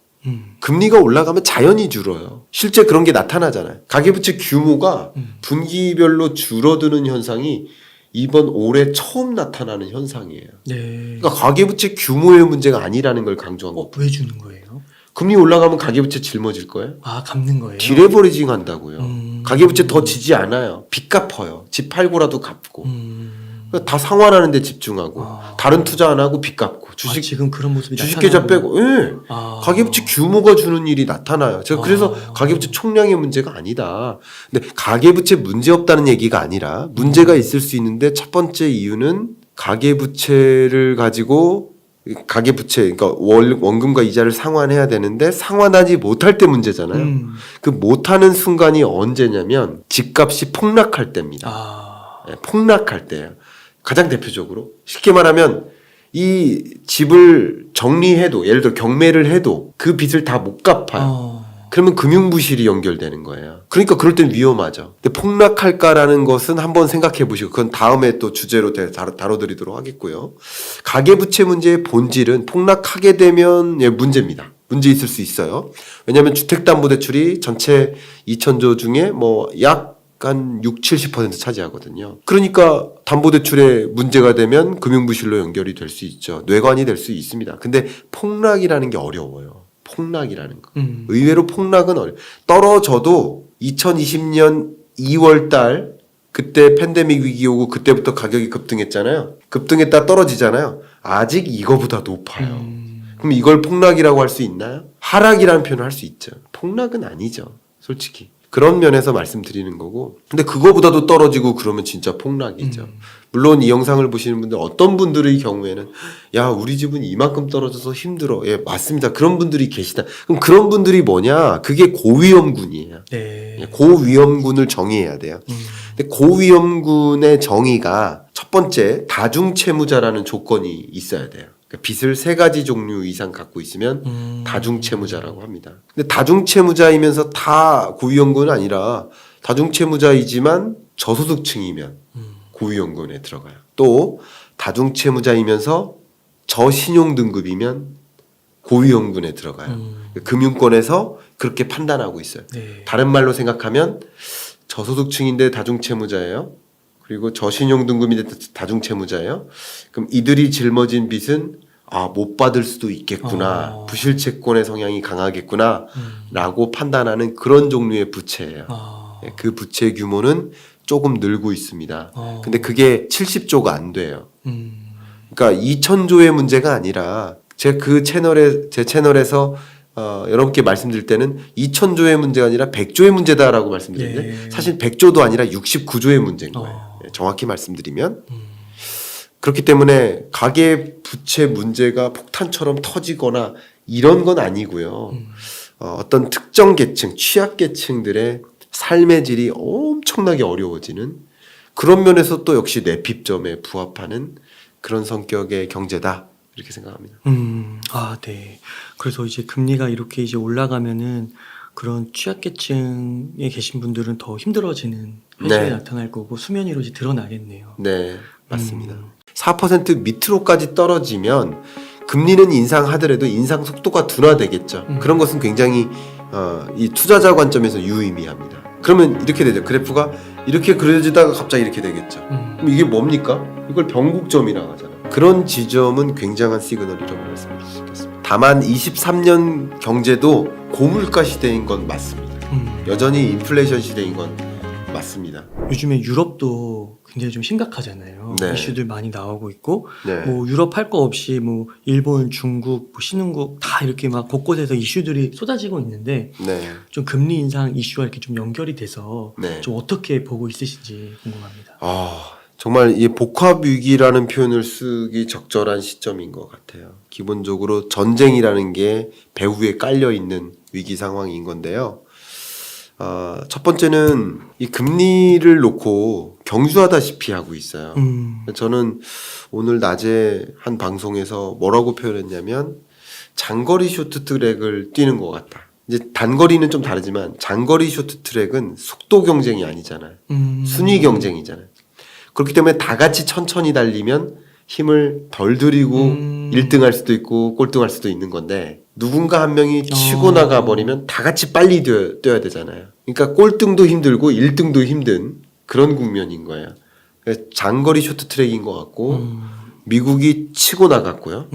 금리가 올라가면 자연히 줄어요. 실제 그런 게 나타나잖아요. 가계부채 규모가 분기별로 줄어드는 현상이 이번 올해 처음 나타나는 현상이에요. 네. 그러니까 가계부채 규모의 문제가 아니라는 걸 강조한 거예요. 왜 주는 거예요? 금리 올라가면 가계부채 짊어질 거예요? 아, 갚는 거예요? 디레버리징 한다고요. 가계부채 더 지지 않아요. 빚 갚아요. 집 팔고라도 갚고. 그러니까 다 상환하는 데 집중하고 다른 투자 안 하고 빚 갚고 주식 지금 그런 모습이 주식 계좌 나타나고. 빼고 예. 가계부채 규모가 주는 일이 나타나요. 제가 그래서 가계부채 총량의 문제가 아니다. 근데 가계부채 문제 없다는 얘기가 아니라 문제가 있을 수 있는데 첫 번째 이유는 가계부채를 가지고 가계부채 그러니까 원금과 이자를 상환해야 되는데 상환하지 못할 때 문제잖아요. 그 못하는 순간이 언제냐면 집값이 폭락할 때입니다. 예, 폭락할 때예요. 가장 대표적으로 쉽게 말하면 이 집을 정리해도 예를 들어 경매를 해도 그 빚을 다 못 갚아요. 그러면 금융부실이 연결되는 거예요. 그러니까 그럴 땐 위험하죠. 근데 폭락할까라는 것은 한번 생각해 보시고 그건 다음에 또 주제로 다뤄드리도록 하겠고요. 가계부채 문제의 본질은 폭락하게 되면 문제입니다. 문제 있을 수 있어요. 왜냐하면 주택담보대출이 전체 2,000조 중에 한 6, 70% 차지하거든요. 그러니까 담보대출에 문제가 되면 금융부실로 연결이 될 수 있죠. 뇌관이 될 수 있습니다. 근데 폭락이라는 게 어려워요. 폭락이라는 거. 의외로 폭락은 떨어져도 2020년 2월 달 그때 팬데믹 위기 오고 그때부터 가격이 급등했잖아요. 급등했다 떨어지잖아요. 아직 이거보다 높아요. 그럼 이걸 폭락이라고 할 수 있나요? 하락이라는 표현을 할 수 있죠. 폭락은 아니죠. 솔직히. 그런 면에서 말씀드리는 거고. 근데 그거보다도 떨어지고 그러면 진짜 폭락이죠. 물론 이 영상을 보시는 분들 어떤 분들의 경우에는 야 우리 집은 이만큼 떨어져서 힘들어. 예 맞습니다. 그런 분들이 계시다. 그럼 그런 분들이 뭐냐? 그게 고위험군이에요. 네. 예, 고위험군을 정의해야 돼요. 근데 고위험군의 정의가 첫 번째 다중채무자라는 조건이 있어야 돼요. 그러니까 빚을 3가지 종류 이상 갖고 있으면 다중채무자라고 합니다. 근데 다중채무자이면서 다 고위험군은 아니라 다중채무자이지만 저소득층이면 고위험군에 들어가요. 또 다중채무자이면서 저신용등급이면 고위험군에 들어가요. 금융권에서 그렇게 판단하고 있어요. 네. 다른 말로 생각하면 저소득층인데 다중채무자예요. 그리고 저신용등급인데 다중채무자예요. 그럼 이들이 짊어진 빚은 못 받을 수도 있겠구나. 부실채권의 성향이 강하겠구나. 라고 판단하는 그런 종류의 부채예요. 예, 그 부채 규모는 조금 늘고 있습니다. 근데 그게 70조가 안 돼요. 그러니까 2,000조의 문제가 아니라 제 채널에서 여러분께 말씀드릴 때는 2,000조의 문제가 아니라 100조의 문제다라고 말씀드리는데 사실 100조도 아니라 69조의 문제인 거예요. 정확히 말씀드리면 그렇기 때문에 가계 부채 문제가 폭탄처럼 터지거나 이런 건 아니고요. 어떤 특정 계층, 취약계층들의 삶의 질이 엄청나게 어려워지는 그런 면에서 또 역시 내핍점에 부합하는 그런 성격의 경제다. 이렇게 생각합니다. 네. 그래서 이제 금리가 이렇게 이제 올라가면은 그런 취약계층에 계신 분들은 더 힘들어지는 현상이 네. 나타날 거고 수면 위로 이제 드러나겠네요. 네, 맞습니다. 4% 밑으로까지 떨어지면 금리는 인상하더라도 인상 속도가 둔화되겠죠. 그런 것은 굉장히 이 투자자 관점에서 유의미합니다. 그러면 이렇게 되죠. 그래프가 이렇게 그려지다가 갑자기 이렇게 되겠죠. 그럼 이게 뭡니까? 이걸 변곡점이라고 하잖아요. 그런 지점은 굉장한 시그널이라고 말씀드릴 수 있겠습니다. 다만 23년 경제도 고물가 시대인 건 맞습니다. 여전히 인플레이션 시대인 건 맞습니다. 요즘에 유럽도 굉장히 좀 심각하잖아요. 네. 이슈들 많이 나오고 있고 네. 뭐 유럽 할 거 없이 뭐 일본, 중국, 뭐 신흥국 다 이렇게 막 곳곳에서 이슈들이 쏟아지고 있는데 네. 좀 금리 인상 이슈와 이렇게 좀 연결이 돼서 네. 좀 어떻게 보고 있으신지 궁금합니다. 정말 이 복합 위기라는 표현을 쓰기 적절한 시점인 것 같아요. 기본적으로 전쟁이라는 게 배후에 깔려 있는 위기 상황인 건데요. 첫 번째는 이 금리를 놓고 경주하다시피 하고 있어요. 저는 오늘 낮에 한 방송에서 뭐라고 표현했냐면 장거리 쇼트트랙을 뛰는 것 같다. 이제 단거리는 좀 다르지만 장거리 쇼트트랙은 속도 경쟁이 아니잖아요. 순위 경쟁이잖아요. 그렇기 때문에 다 같이 천천히 달리면 힘을 덜 들이고 1등 할 수도 있고 꼴등 할 수도 있는 건데 누군가 한 명이 치고 나가 버리면 다 같이 빨리 뛰어야 되잖아요. 그러니까 꼴등도 힘들고 1등도 힘든 그런 국면인 거예요. 그래서 장거리 쇼트트랙인 것 같고 미국이 치고 나갔고요.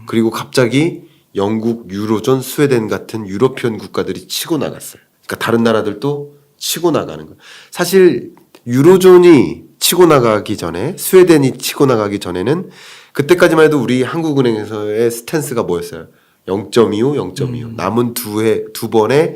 그리고 갑자기 영국, 유로존, 스웨덴 같은 유러피언 국가들이 치고 나갔어요. 그러니까 다른 나라들도 치고 나가는 거예요. 사실 유로존이 치고 나가기 전에 스웨덴이 치고 나가기 전에는 그때까지만 해도 우리 한국은행에서의 스탠스가 뭐였어요? 0.25, 0.25. 남은 두 번의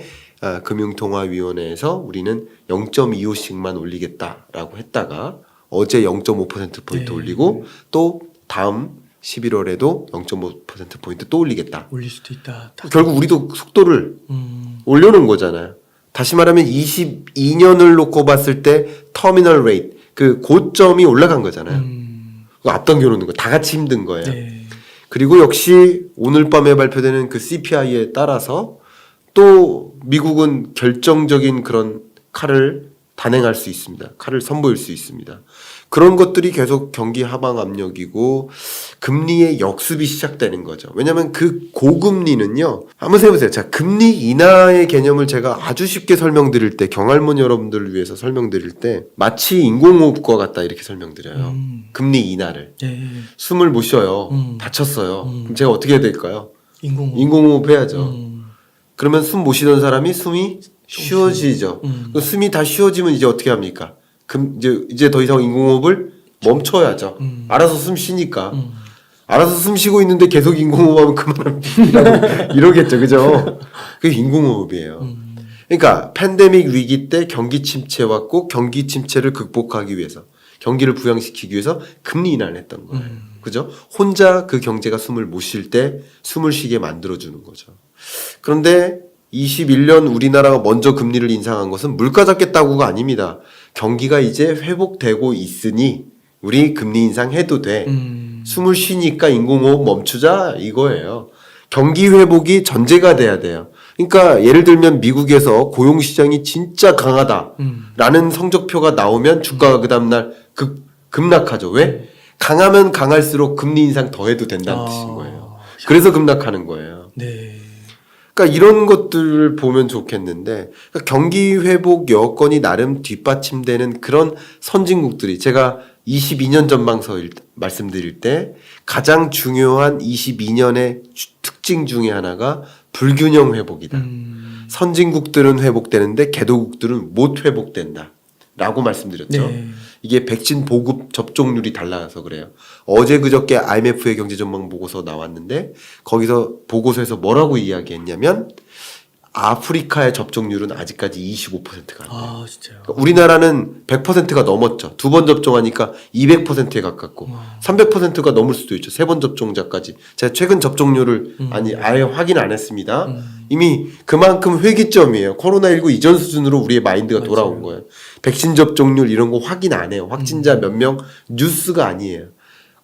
금융통화위원회에서 우리는 0.25씩만 올리겠다라고 했다가 어제 0.5%포인트 올리고 또 다음 11월에도 0.5%포인트 또 올리겠다. 올릴 수도 있다. 결국 우리도 속도를 올려놓은 거잖아요. 다시 말하면 22년을 놓고 봤을 때 터미널 레이트, 그 고점이 올라간 거잖아요. 그거 앞당겨 놓는 거. 다 같이 힘든 거예요. 네. 그리고 역시 오늘 밤에 발표되는 그 CPI에 따라서 또 미국은 결정적인 그런 칼을 단행할 수 있습니다. 칼을 선보일 수 있습니다. 그런 것들이 계속 경기 하방 압력이고 금리의 역습이 시작되는 거죠. 왜냐하면 그 고금리는요. 한번 해보세요. 자, 금리 인하의 개념을 제가 아주 쉽게 설명드릴 때 경할몬 여러분들을 위해서 설명드릴 때 마치 인공호흡과 같다 이렇게 설명드려요. 금리 인하를. 네. 숨을 못 쉬어요. 다쳤어요. 그럼 제가 어떻게 해야 될까요? 인공호흡 해야죠. 그러면 숨 못 쉬던 사람이 숨이 쉬워지죠. 그 숨이 다 쉬워지면 이제 어떻게 합니까? 이제 더 이상 인공호흡을 멈춰야죠. 알아서 숨 쉬니까. 알아서 숨 쉬고 있는데 계속 인공호흡하면 그만하면 이러겠죠. 그죠? 그게 인공호흡이에요. 그러니까 팬데믹 위기 때 경기 침체 왔고 경기 침체를 극복하기 위해서 경기를 부양시키기 위해서 금리 인하를 했던 거예요. 그죠? 혼자 그 경제가 숨을 못 쉴 때 숨을 쉬게 만들어주는 거죠. 그런데 21년 우리나라가 먼저 금리를 인상한 것은 물가 잡겠다고가 아닙니다. 경기가 이제 회복되고 있으니 우리 금리 인상해도 돼. 숨을 쉬니까 인공호흡 멈추자 이거예요. 경기 회복이 전제가 돼야 돼요. 그러니까 예를 들면 미국에서 고용시장이 진짜 강하다라는 성적표가 나오면 주가가 그 다음날 급락하죠. 왜? 강하면 강할수록 금리 인상 더 해도 된다는 뜻인 거예요. 그래서 급락하는 거예요. 네. 그러니까 이런 것들을 보면 좋겠는데 그러니까 경기 회복 여건이 나름 뒷받침되는 그런 선진국들이 제가 22년 전망서 말씀드릴 때 가장 중요한 22년의 특징 중에 하나가 불균형 회복이다. 선진국들은 회복되는데 개도국들은 못 회복된다. 라고 말씀드렸죠. 네. 이게 백신 보급 접종률이 달라서 그래요. 어제 그저께 IMF의 경제전망 보고서 나왔는데 거기서 보고서에서 뭐라고 이야기했냐면 아프리카의 접종률은 아직까지 25%가 안 돼요. 아, 진짜요? 그러니까 우리나라는 100%가 넘었죠. 2번 접종하니까 200%에 가깝고 300%가 넘을 수도 있죠. 3번 접종자까지. 제가 최근 접종률을 아예 확인 안 했습니다. 이미 그만큼 회기점이에요. 코로나19 이전 수준으로 우리의 마인드가 돌아온 거예요. 백신 접종률 이런 거 확인 안 해요. 확진자 몇 명 뉴스가 아니에요.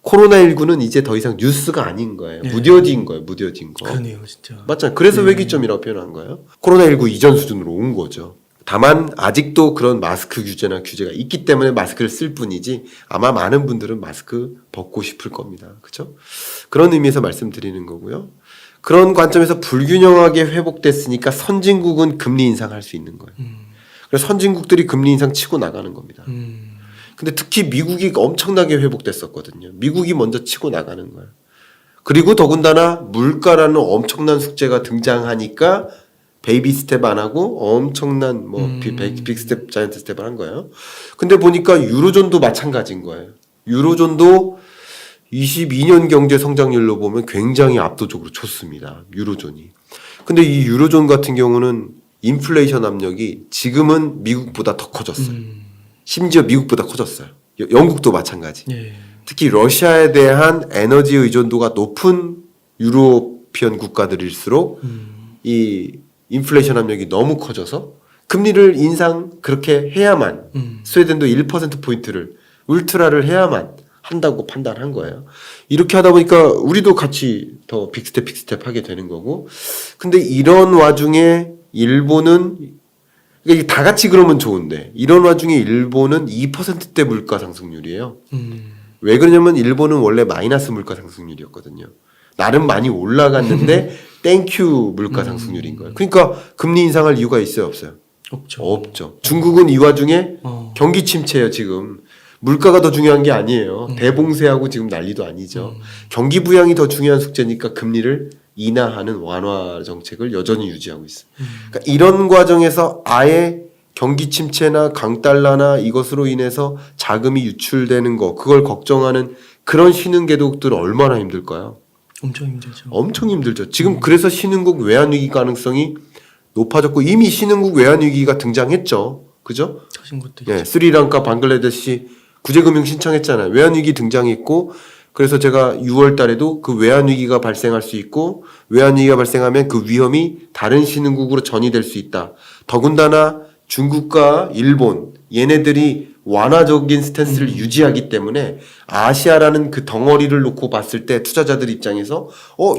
코로나19는 이제 더 이상 뉴스가 아닌 거예요. 네. 무뎌진 거예요. 무뎌진 거. 그러네요, 진짜. 맞잖아요. 그래서 회기점이라고 표현한 거예요. 코로나19 이전 수준으로 온 거죠. 다만 아직도 그런 마스크 규제나 규제가 있기 때문에 마스크를 쓸 뿐이지 아마 많은 분들은 마스크 벗고 싶을 겁니다. 그렇죠? 그런 의미에서 말씀드리는 거고요. 그런 관점에서 불균형하게 회복됐으니까 선진국은 금리 인상할 수 있는 거예요. 그래서 선진국들이 금리 인상 치고 나가는 겁니다. 근데 특히 미국이 엄청나게 회복됐었거든요. 미국이 먼저 치고 나가는 거예요. 그리고 더군다나 물가라는 엄청난 숙제가 등장하니까 베이비 스텝 안 하고 엄청난 빅 스텝, 자이언트 스텝을 한 거예요. 근데 보니까 유로존도 마찬가지인 거예요. 유로존도 22년 경제 성장률로 보면 굉장히 압도적으로 좋습니다. 유로존이. 근데 이 유로존 같은 경우는 인플레이션 압력이 지금은 미국보다 더 커졌어요. 심지어 미국보다 커졌어요. 영국도 마찬가지. 네. 특히 러시아에 대한 에너지 의존도가 높은 유로피언 국가들일수록 이 인플레이션 압력이 너무 커져서 금리를 인상 그렇게 해야만 스웨덴도 1%포인트를 울트라를 해야만 한다고 판단한 거예요. 이렇게 하다 보니까 우리도 같이 더 빅스텝 하게 되는 거고. 근데 이런 와중에 일본은 그러니까 다 같이 그러면 좋은데 이런 와중에 일본은 2%대 물가 상승률이에요. 왜 그러냐면 일본은 원래 마이너스 물가 상승률이었거든요. 나름 많이 올라갔는데 땡큐 물가 상승률인 거예요. 그러니까 금리 인상할 이유가 있어요, 없어요? 없죠. 중국은 이 와중에 경기 침체예요, 지금. 물가가 더 중요한 게 아니에요. 대봉쇄하고 지금 난리도 아니죠. 경기 부양이 더 중요한 숙제니까 금리를 인하하는 완화 정책을 여전히 유지하고 있어요. 그러니까 이런 과정에서 아예 경기 침체나 강달러나 이것으로 인해서 자금이 유출되는 거 그걸 걱정하는 그런 신흥개도국들 얼마나 힘들까요? 엄청 힘들죠. 엄청 힘들죠. 지금 그래서 신흥국 외환위기 가능성이 높아졌고 이미 신흥국 외환위기가 등장했죠. 그죠? 터진 것도 예, 있죠. 스리랑카, 방글라데시 구제금융 신청했잖아요. 외환위기 등장했고 그래서 제가 6월 달에도 그 외환위기가 발생할 수 있고 외환위기가 발생하면 그 위험이 다른 신흥국으로 전이될 수 있다. 더군다나 중국과 일본 얘네들이 완화적인 스탠스를 유지하기 때문에 아시아라는 그 덩어리를 놓고 봤을 때 투자자들 입장에서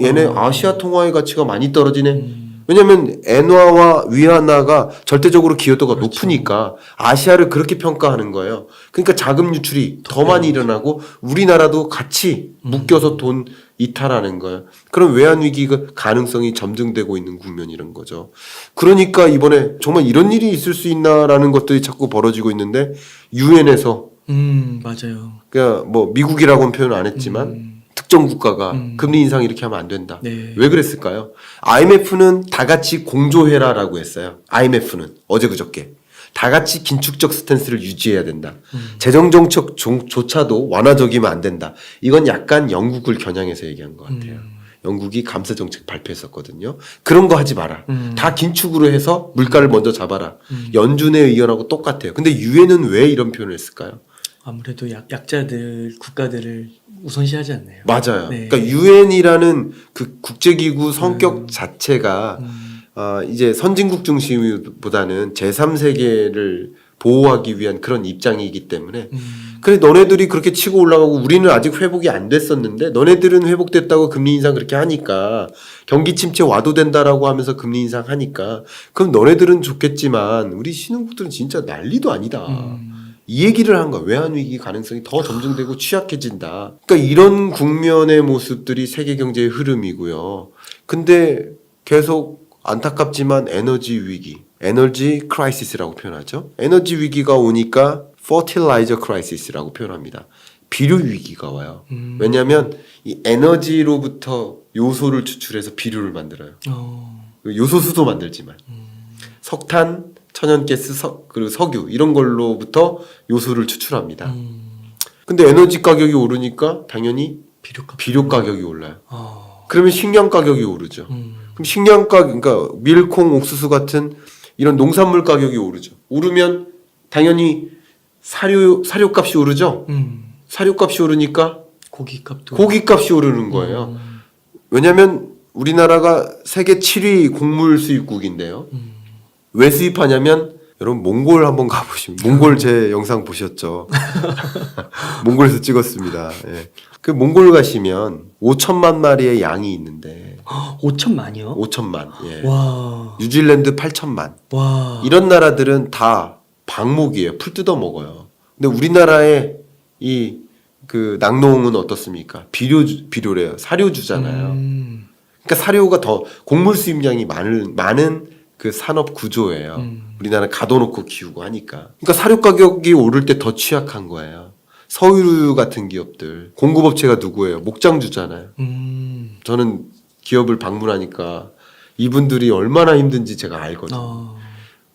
얘네 아시아 통화의 가치가 많이 떨어지네. 왜냐면 엔화와 위안화가 절대적으로 기여도가 높으니까 아시아를 그렇게 평가하는 거예요. 그러니까 자금 유출이 더 많이 일어나고 우리나라도 같이 묶여서 돈 이탈하는 거예요. 그럼 외환 위기가 가능성이 점증되고 있는 국면이란 거죠. 그러니까 이번에 정말 이런 일이 있을 수 있나라는 것들이 자꾸 벌어지고 있는데 유엔에서 맞아요. 그러니까 뭐 미국이라고는 표현 안 했지만 특정 국가가 금리 인상 이렇게 하면 안 된다. 네. 왜 그랬을까요? IMF는 다 같이 공조해라라고 했어요. IMF는 어제 그저께 다 같이 긴축적 스탠스를 유지해야 된다. 재정 정책조차도 완화적이면 안 된다. 이건 약간 영국을 겨냥해서 얘기한 것 같아요. 영국이 감세 정책 발표했었거든요. 그런 거 하지 마라. 다 긴축으로 해서 물가를 먼저 잡아라. 연준의 의견하고 똑같아요. 근데 유엔은 왜 이런 표현을 했을까요? 아무래도 약자들 국가들을 우선시하지 않나요? 맞아요. 네. 그러니까 유엔이라는 그 국제기구 성격 자체가 이제 선진국 중심보다는 제3세계를 보호하기 위한 그런 입장이기 때문에 그래 너네들이 그렇게 치고 올라가고 우리는 아직 회복이 안 됐었는데 너네들은 회복됐다고 금리 인상 그렇게 하니까 경기 침체 와도 된다라고 하면서 금리 인상 하니까 그럼 너네들은 좋겠지만 우리 신흥국들은 진짜 난리도 아니다. 이 얘기를 한 거야. 외환위기 가능성이 더 점증되고 취약해진다. 그러니까 이런 국면의 모습들이 세계 경제의 흐름이고요. 근데 계속 안타깝지만 에너지 위기, 에너지 크라이시스라고 표현하죠. 에너지 위기가 오니까 fertilizer crisis라고 표현합니다. 비료 위기가 와요. 왜냐하면 이 에너지로부터 요소를 추출해서 비료를 만들어요. 요소수도 만들지만 석탄, 천연가스, 그리고 석유 이런 걸로부터 요소를 추출합니다. 근데 에너지 가격이 오르니까 당연히 비료 가격이 올라요. 그러면 식량 가격이 오르죠. 그럼 식량 가격, 그러니까 밀, 콩, 옥수수 같은 이런 농산물 가격이 오르죠. 오르면 당연히 사료값이 오르죠. 사료값이 오르니까 고기값이 오르는 거예요. 왜냐하면 우리나라가 세계 7위 곡물 수입국인데요. 왜 수입하냐면 여러분 몽골 한번 가보시면 몽골 제 영상 보셨죠? 몽골에서 찍었습니다. 예. 그 몽골 가시면 5천만 마리의 양이 있는데 5천만이요? 5천만. 예. 와. 뉴질랜드 8천만. 와. 이런 나라들은 다 방목이에요. 풀 뜯어 먹어요. 근데 우리나라의 이 그 낙농은 어떻습니까? 비료래요. 사료주잖아요. 그러니까 사료가 더 곡물 수입량이 많은 그 산업 구조예요. 우리나라 가둬놓고 키우고 하니까. 그러니까 사료 가격이 오를 때 더 취약한 거예요. 서유류 같은 기업들 공급업체가 누구예요? 목장주잖아요. 저는 기업을 방문하니까 이분들이 얼마나 힘든지 제가 알거든요.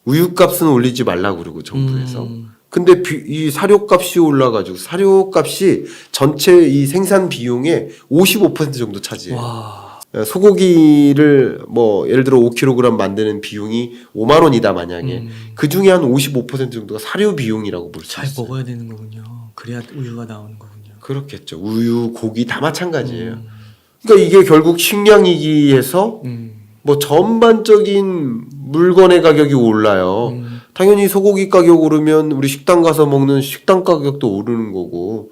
우유값은 올리지 말라고 그러고 정부에서. 근데 이 사료값이 올라가지고 사료값이 전체 이 생산 비용의 55% 정도 차지해요. 와. 소고기를 뭐 예를 들어 5kg 만드는 비용이 5만 원이다 만약에 그 중에 한 55% 정도가 사료 비용이라고 볼 수 잘 있어요. 먹어야 되는 거군요. 그래야 우유가 나오는 거군요. 그렇겠죠. 우유, 고기 다 마찬가지예요. 그러니까 이게 결국 식량 위기에서 뭐 전반적인 물건의 가격이 올라요. 당연히 소고기 가격 오르면 우리 식당 가서 먹는 식당 가격도 오르는 거고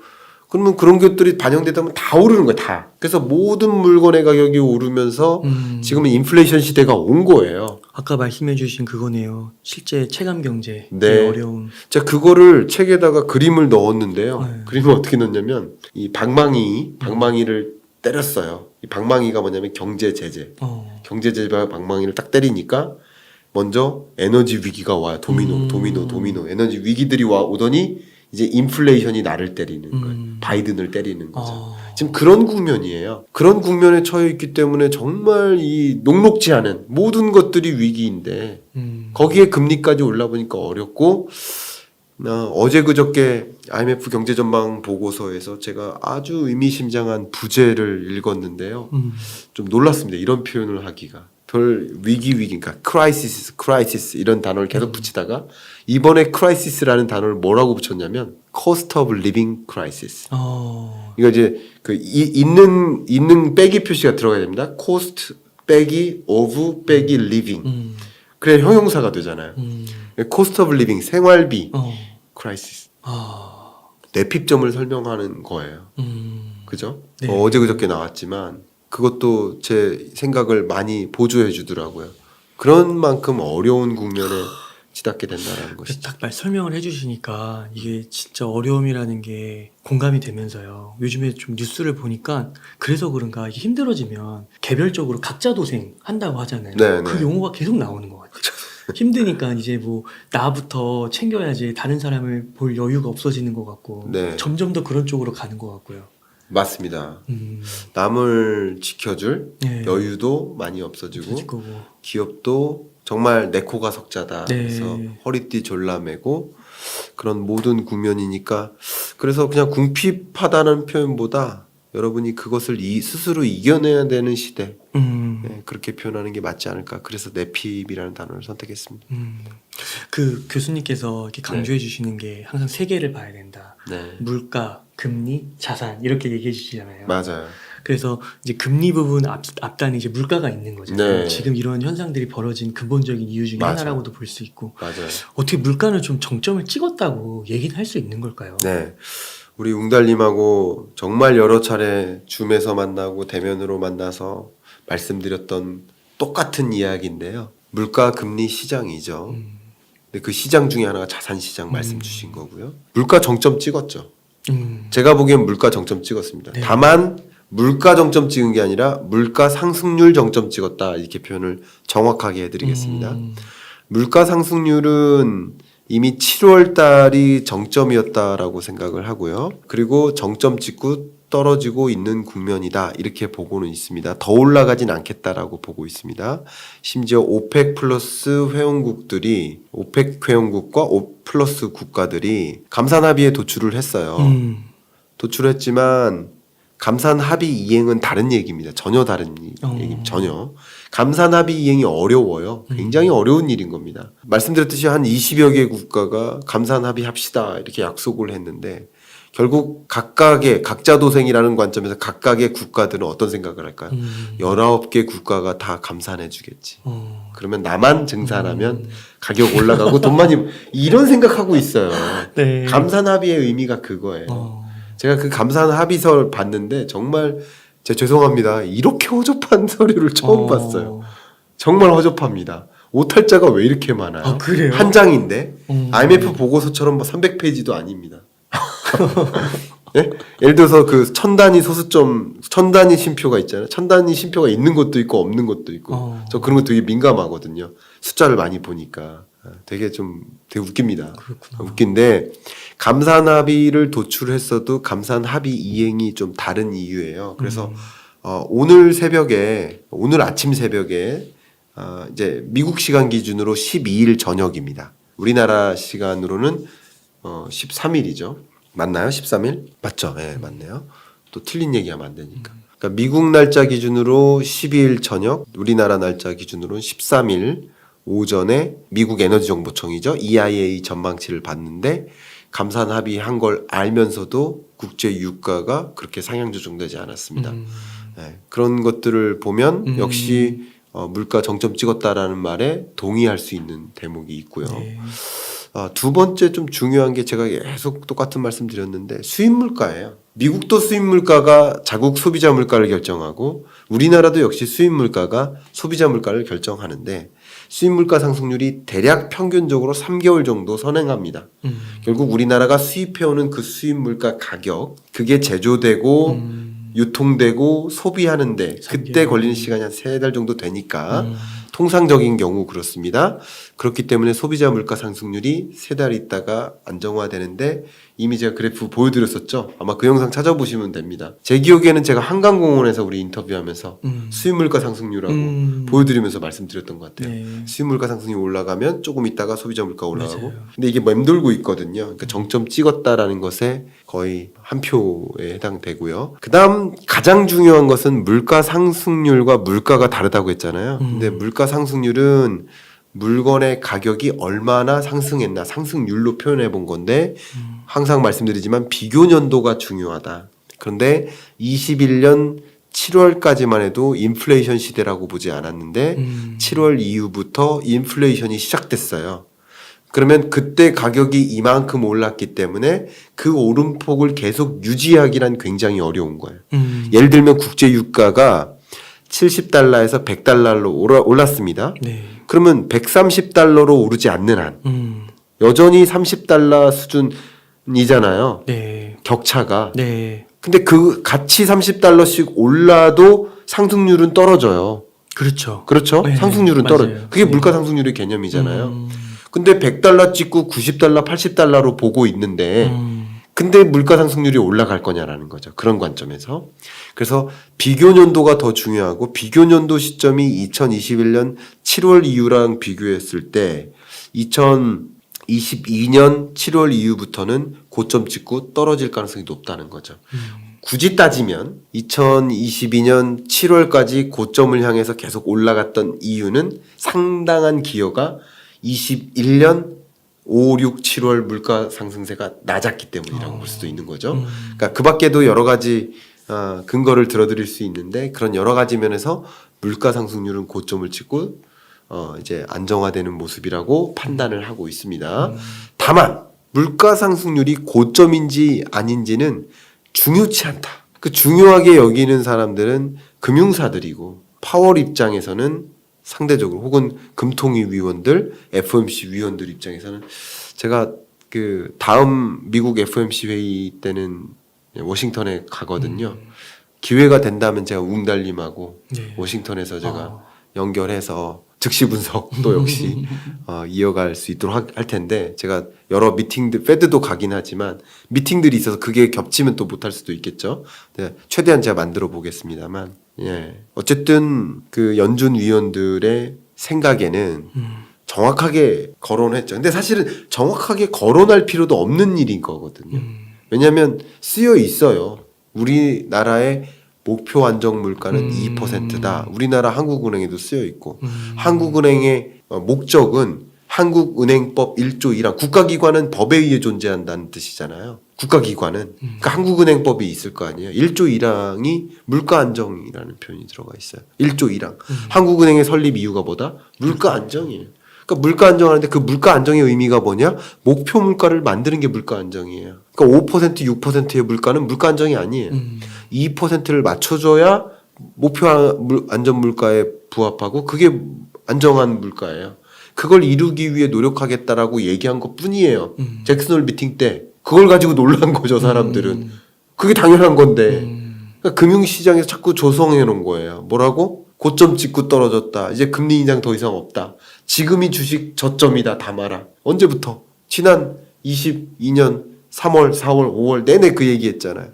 그러면 그런 것들이 반영되다 보면 다 오르는 거예요. 다. 그래서 모든 물건의 가격이 오르면서 지금은 인플레이션 시대가 온 거예요. 아까 말씀해 주신 그거네요. 실제 체감 경제의 네. 어려움. 자, 그거를 책에다가 그림을 넣었는데요. 네. 그림을 어떻게 넣었냐면 이 방망이를 때렸어요. 이 방망이가 뭐냐면 경제 제재. 경제 제재가 방망이를 딱 때리니까 먼저 에너지 위기가 와요. 도미노. 에너지 위기들이 오더니 이제 인플레이션이 나를 때리는 거예요. 바이든을 때리는 거죠. 지금 그런 국면이에요. 그런 국면에 처해 있기 때문에 정말 이 녹록지 않은 모든 것들이 위기인데 거기에 금리까지 올라보니까 어렵고 어제 그저께 IMF 경제전망 보고서에서 제가 아주 의미심장한 부제를 읽었는데요. 좀 놀랐습니다. 이런 표현을 하기가. 별 위기, 그러니까 crisis 이런 단어를 계속 붙이다가 이번에 crisis라는 단어를 뭐라고 붙였냐면 cost of living crisis. 이거 이제 그 있는 빼기 표시가 들어가야 됩니다. cost 빼기 of 빼기 living. 그래 형용사가 되잖아요. cost of living 생활비 crisis. 내핍점을 설명하는 거예요. 그죠? 네. 어제 그저께 나왔지만 그것도 제 생각을 많이 보조해 주더라고요. 그런 만큼 어려운 국면에 치닫게 된다는 것이죠. 딱 설명을 해주시니까 이게 진짜 어려움이라는 게 공감이 되면서요. 요즘에 좀 뉴스를 보니까 그래서 그런가 이게 힘들어지면 개별적으로 각자 도생 한다고 하잖아요. 네, 그 네. 용어가 계속 나오는 것 같아요. 힘드니까 이제 뭐 나부터 챙겨야지 다른 사람을 볼 여유가 없어지는 것 같고 네. 점점 더 그런 쪽으로 가는 것 같고요. 맞습니다. 남을 지켜줄 네. 여유도 많이 없어지고 그리고 기업도 정말 내 코가 석자다. 네. 그래서 허리띠 졸라매고 그런 모든 국면이니까 그래서 그냥 궁핍하다는 표현보다 여러분이 그것을 스스로 이겨내야 되는 시대. 음. 네, 그렇게 표현하는 게 맞지 않을까. 그래서 내핍이라는 단어를 선택했습니다. 그 교수님께서 이렇게 강조해 주시는 게 항상 세 개를 봐야 된다. 네, 물가, 금리, 자산 이렇게 얘기해 주시잖아요. 맞아요. 그래서 이제 금리 부분 앞단에 이제 물가가 있는 거잖아요. 네. 지금 이런 현상들이 벌어진 근본적인 이유 중에 맞아요. 하나라고도 볼 수 있고 맞아요. 어떻게 물가는 좀 정점을 찍었다고 얘기는 할 수 있는 걸까요? 네. 우리 웅달님하고 정말 여러 차례 줌에서 만나고 대면으로 만나서 말씀드렸던 똑같은 이야기인데요. 물가 금리 시장이죠. 근데 그 시장 중에 하나가 자산 시장 말씀 주신 거고요. 물가 정점 찍었죠. 제가 보기엔 물가 정점 찍었습니다. 네. 다만 물가 정점 찍은 게 아니라 물가 상승률 정점 찍었다 이렇게 표현을 정확하게 해드리겠습니다. 물가 상승률은 이미 7월 달이 정점이었다라고 생각을 하고요. 그리고 정점 찍고 떨어지고 있는 국면이다 이렇게 보고는 있습니다. 더 올라가진 않겠다라고 보고 있습니다. 심지어 오펙 플러스 회원국들이 오펙 회원국과 플러스 국가들이 감산 합의에 도출을 했어요. 도출했지만 감산 합의 이행은 다른 얘기입니다. 전혀 다른 얘기입니다. 전혀. 감산 합의 이행이 어려워요. 굉장히 어려운 일인 겁니다. 말씀드렸듯이 한 20여 개 국가가 감산 합의 합시다 이렇게 약속을 했는데 결국 각자 도생이라는 관점에서 각각의 국가들은 어떤 생각을 할까요? 19개 국가가 다 감산해 주겠지. 그러면 나만 증산하면 가격 올라가고 돈 많이 이런 생각하고 있어요. 네. 감산 합의의 의미가 그거예요. 제가 그 감산 합의서를 봤는데 정말 죄송합니다. 이렇게 허접한 서류를 처음 봤어요. 정말 허접합니다. 오탈자가 왜 이렇게 많아요? 아, 그래요? 한 장인데 IMF 보고서처럼 뭐 300페이지도 아닙니다. 예? 예를 들어서 그 천단위 소수점, 천단위 쉼표가 있잖아요. 천단위 쉼표가 있는 것도 있고 없는 것도 있고. 저 그런 거 되게 민감하거든요. 숫자를 많이 보니까. 되게 웃깁니다. 그렇구나. 웃긴데 감산 합의를 도출했어도 감산 합의 이행이 좀 다른 이유예요. 그래서 오늘 아침 새벽에 이제 미국 시간 기준으로 12일 저녁입니다. 우리나라 시간으로는 13일이죠. 맞나요? 13일? 맞죠? 네, 맞네요. 또 틀린 얘기하면 안 되니까. 그러니까 미국 날짜 기준으로 12일 저녁, 우리나라 날짜 기준으로는 13일 오전에 미국 에너지정보청이죠. EIA 전망치를 봤는데 감산 합의한 걸 알면서도 국제 유가가 그렇게 상향 조정되지 않았습니다. 네, 그런 것들을 보면 역시 물가 정점 찍었다라는 말에 동의할 수 있는 대목이 있고요. 네. 두 번째 좀 중요한 게 제가 계속 똑같은 말씀 드렸는데 수입 물가예요. 미국도 수입 물가가 자국 소비자 물가를 결정하고 우리나라도 역시 수입 물가가 소비자 물가를 결정하는데 수입 물가 상승률이 대략 평균적으로 3개월 정도 선행합니다. 결국 우리나라가 수입해오는 그 수입 물가 가격 그게 제조되고 유통되고 소비하는데 그때 걸리는 시간이 한 3달 정도 되니까 통상적인 경우 그렇습니다. 그렇기 때문에 소비자 물가 상승률이 3달 있다가 안정화되는데 이미 제가 그래프 보여드렸었죠. 아마 그 영상 찾아보시면 됩니다. 제 기억에는 제가 한강공원에서 우리 인터뷰하면서 수입 물가 상승률하고 보여드리면서 말씀드렸던 것 같아요. 네. 수입 물가 상승률이 올라가면 조금 있다가 소비자 물가 올라가고 맞아요. 근데 이게 맴돌고 있거든요. 그러니까 정점 찍었다라는 것에 거의 한 표에 해당되고요. 그다음 가장 중요한 것은 물가 상승률과 물가가 다르다고 했잖아요. 근데 물가 상승률은 물건의 가격이 얼마나 상승했나 상승률로 표현해 본 건데 항상 말씀드리지만 비교 연도가 중요하다. 그런데 21년 7월까지만 해도 인플레이션 시대라고 보지 않았는데 7월 이후부터 인플레이션이 시작됐어요. 그러면 그때 가격이 이만큼 올랐기 때문에 그 오름폭을 계속 유지하기란 굉장히 어려운 거예요. 예를 들면 국제 유가가 70달러에서 100달러로 올랐습니다. 네. 그러면 130달러로 오르지 않는 한 여전히 30달러 수준이잖아요. 네. 격차가. 네. 근데 그 같이 30달러씩 올라도 상승률은 떨어져요. 그렇죠. 그렇죠? 네. 상승률은 맞아요. 떨어져요. 그게 네. 물가 상승률의 개념이잖아요. 근데 100달러 찍고 90달러, 80달러로 보고 있는데 근데 물가 상승률이 올라갈 거냐라는 거죠. 그런 관점에서. 그래서 비교 연도가 더 중요하고 비교 연도 시점이 2021년 7월 이후랑 비교했을 때 2022년 7월 이후부터는 고점 찍고 떨어질 가능성이 높다는 거죠. 굳이 따지면 2022년 7월까지 고점을 향해서 계속 올라갔던 이유는 상당한 기여가 21년 5, 6, 7월 물가 상승세가 낮았기 때문이라고 볼 수도 있는 거죠. 그러니까 그 밖에도 여러 가지 근거를 들어드릴 수 있는데 그런 여러 가지 면에서 물가 상승률은 고점을 찍고 이제 안정화되는 모습이라고 판단을 하고 있습니다. 다만 물가 상승률이 고점인지 아닌지는 중요치 않다. 그 중요하게 여기는 사람들은 금융사들이고 파월 입장에서는 상대적으로 혹은 금통위 위원들, FOMC 위원들 입장에서는 제가 그 다음 미국 FOMC 회의 때는 워싱턴에 가거든요. 기회가 된다면 제가 웅달님하고 네. 워싱턴에서 제가 연결해서 즉시 분석도 역시 이어갈 수 있도록 할 텐데 제가 여러 미팅들 페드도 가긴 하지만 미팅들이 있어서 그게 겹치면 또 못할 수도 있겠죠. 네, 최대한 제가 만들어 보겠습니다만 어쨌든 그 연준 위원들의 생각에는 정확하게 거론했죠. 근데 사실은 정확하게 거론할 필요도 없는 일인 거거든요. 왜냐하면 쓰여 있어요. 우리나라의 목표 안정 물가는 2%다. 우리나라 한국은행에도 쓰여 있고 한국은행의 목적은 한국은행법 1조 1항 국가기관은 법에 의해 존재한다는 뜻이잖아요. 국가기관은 그러니까 한국은행법이 있을 거 아니에요. 1조 1항이 물가 안정이라는 표현이 들어가 있어요. 1조 1항. 한국은행의 설립 이유가 뭐다? 물가 안정이에요. 그러니까 물가 안정하는데 그 물가 안정의 의미가 뭐냐? 목표 물가를 만드는 게 물가 안정이에요. 그러니까 5% 6%의 물가는 물가 안정이 아니에요. 2%를 맞춰줘야 목표 안전 물가에 부합하고 그게 안정한 물가예요. 그걸 이루기 위해 노력하겠다라고 얘기한 것 뿐이에요. 잭슨홀 미팅 때 그걸 가지고 놀란 거죠, 사람들은. 그게 당연한 건데. 그러니까 금융시장에서 자꾸 조성해 놓은 거예요. 뭐라고? 고점 찍고 떨어졌다. 이제 금리 인상 더 이상 없다. 지금이 주식 저점이다. 담아라. 언제부터? 지난 22년 3월, 4월, 5월 내내 그 얘기했잖아요.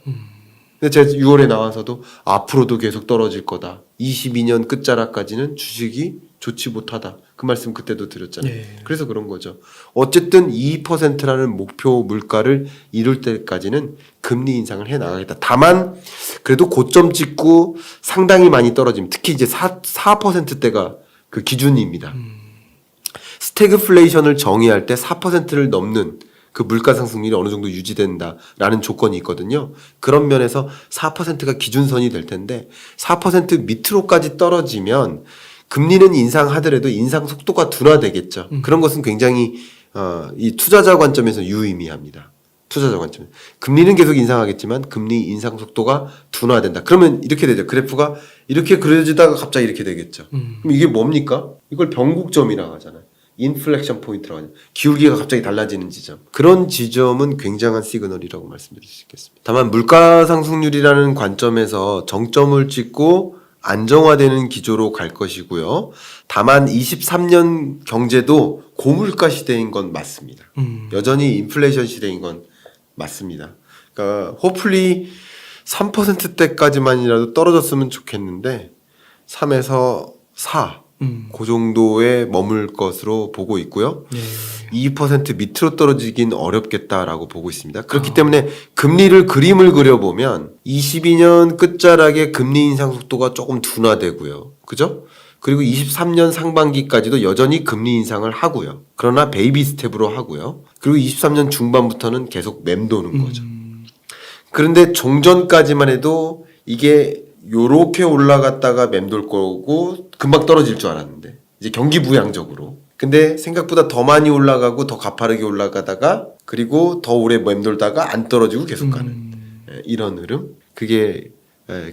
근데 제가 6월에 나와서도 앞으로도 계속 떨어질 거다. 22년 끝자락까지는 주식이 좋지 못하다. 그 말씀 그때도 드렸잖아요. 네. 그래서 그런 거죠. 어쨌든 2%라는 목표 물가를 이룰 때까지는 금리 인상을 해 나가겠다. 다만 그래도 고점 찍고 상당히 많이 떨어지면 특히 이제 4%대가 그 기준입니다. 스태그플레이션을 정의할 때 4%를 넘는 그 물가 상승률이 어느 정도 유지된다라는 조건이 있거든요. 그런 면에서 4%가 기준선이 될 텐데 4% 밑으로까지 떨어지면 금리는 인상하더라도 인상 속도가 둔화되겠죠. 그런 것은 굉장히 이 투자자 관점에서 유의미합니다. 투자자 관점. 금리는 계속 인상하겠지만 금리 인상 속도가 둔화된다. 그러면 이렇게 되죠. 그래프가 이렇게 그려지다가 갑자기 이렇게 되겠죠. 그럼 이게 뭡니까? 이걸 변곡점이라고 하잖아요. 인플렉션 포인트라고 하죠. 기울기가 갑자기 달라지는 지점. 그런 지점은 굉장한 시그널이라고 말씀드릴 수 있겠습니다. 다만 물가 상승률이라는 관점에서 정점을 찍고 안정화되는 기조로 갈 것이고요. 다만 23년 경제도 고물가 시대인 건 맞습니다. 여전히 인플레이션 시대인 건 맞습니다. 그러니까 호플리 3%대까지만이라도 떨어졌으면 좋겠는데 3에서 4 그 정도에 머물 것으로 보고 있고요. 2% 밑으로 떨어지긴 어렵겠다라고 보고 있습니다. 그렇기 때문에 그림을 그려보면 22년 끝자락에 금리 인상 속도가 조금 둔화되고요. 그죠? 그리고 23년 상반기까지도 여전히 금리 인상을 하고요. 그러나 베이비 스텝으로 하고요. 그리고 23년 중반부터는 계속 맴도는 거죠. 그런데 종전까지만 해도 이게 요렇게 올라갔다가 맴돌 거고 금방 떨어질 줄 알았는데 이제 경기부양적으로. 근데 생각보다 더 많이 올라가고 더 가파르게 올라가다가 그리고 더 오래 맴돌다가 안 떨어지고 계속 가는 이런 흐름. 그게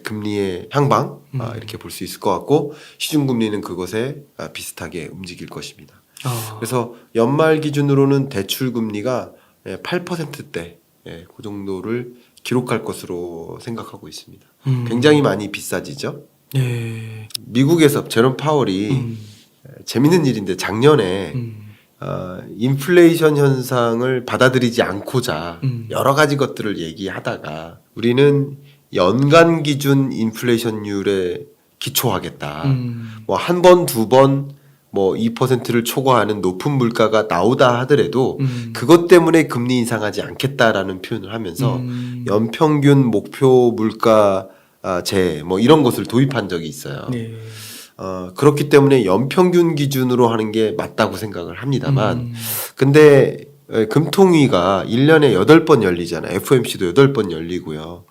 금리의 향방 이렇게 볼 수 있을 것 같고 시중금리는 그것에 비슷하게 움직일 것입니다. 그래서 연말 기준으로는 대출금리가 8%대 그 정도를 기록할 것으로 생각하고 있습니다. 굉장히 많이 비싸지죠. 네. 미국에서 제롬 파월이 재밌는 일인데 작년에 인플레이션 현상을 받아들이지 않고자 여러 가지 것들을 얘기하다가 우리는 연간 기준 인플레이션율에 기초하겠다. 뭐 한 번, 두 번 뭐 2%를 초과하는 높은 물가가 나오다 하더라도 그것 때문에 금리 인상하지 않겠다라는 표현을 하면서 연평균 목표 물가 제 뭐 이런 것을 도입한 적이 있어요. 네. 그렇기 때문에 연평균 기준으로 하는 게 맞다고 생각을 합니다만 근데 금통위가 1년에 8번 열리잖아요. FOMC도 8번 열리고요.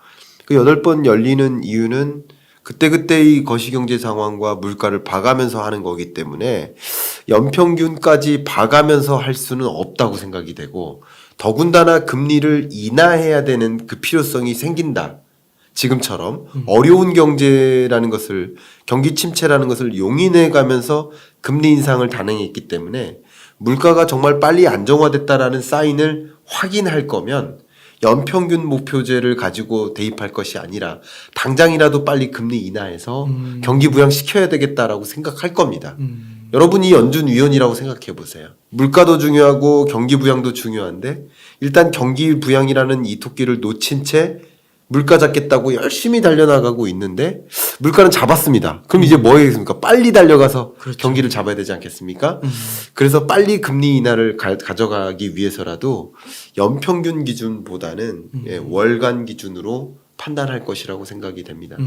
그 8번 열리는 이유는 그때그때의 거시경제 상황과 물가를 봐가면서 하는 거기 때문에 연평균까지 봐가면서 할 수는 없다고 생각이 되고 더군다나 금리를 인하해야 되는 그 필요성이 생긴다. 지금처럼 어려운 경제라는 것을 경기 침체라는 것을 용인해 가면서 금리 인상을 단행했기 때문에 물가가 정말 빨리 안정화됐다라는 사인을 확인할 거면 연평균 목표제를 가지고 대입할 것이 아니라 당장이라도 빨리 금리 인하해서 경기 부양시켜야 되겠다라고 생각할 겁니다. 여러분이 연준 위원이라고 생각해 보세요. 물가도 중요하고 경기 부양도 중요한데 일단 경기 부양이라는 이 토끼를 놓친 채 물가 잡겠다고 열심히 달려나가고 있는데 물가는 잡았습니다. 그럼 이제 뭐 해야겠습니까? 빨리 달려가서 그렇죠. 경기를 잡아야 되지 않겠습니까? 그래서 빨리 금리 인하를 가져가기 위해서라도 연평균 기준보다는 월간 기준으로 판단할 것이라고 생각이 됩니다.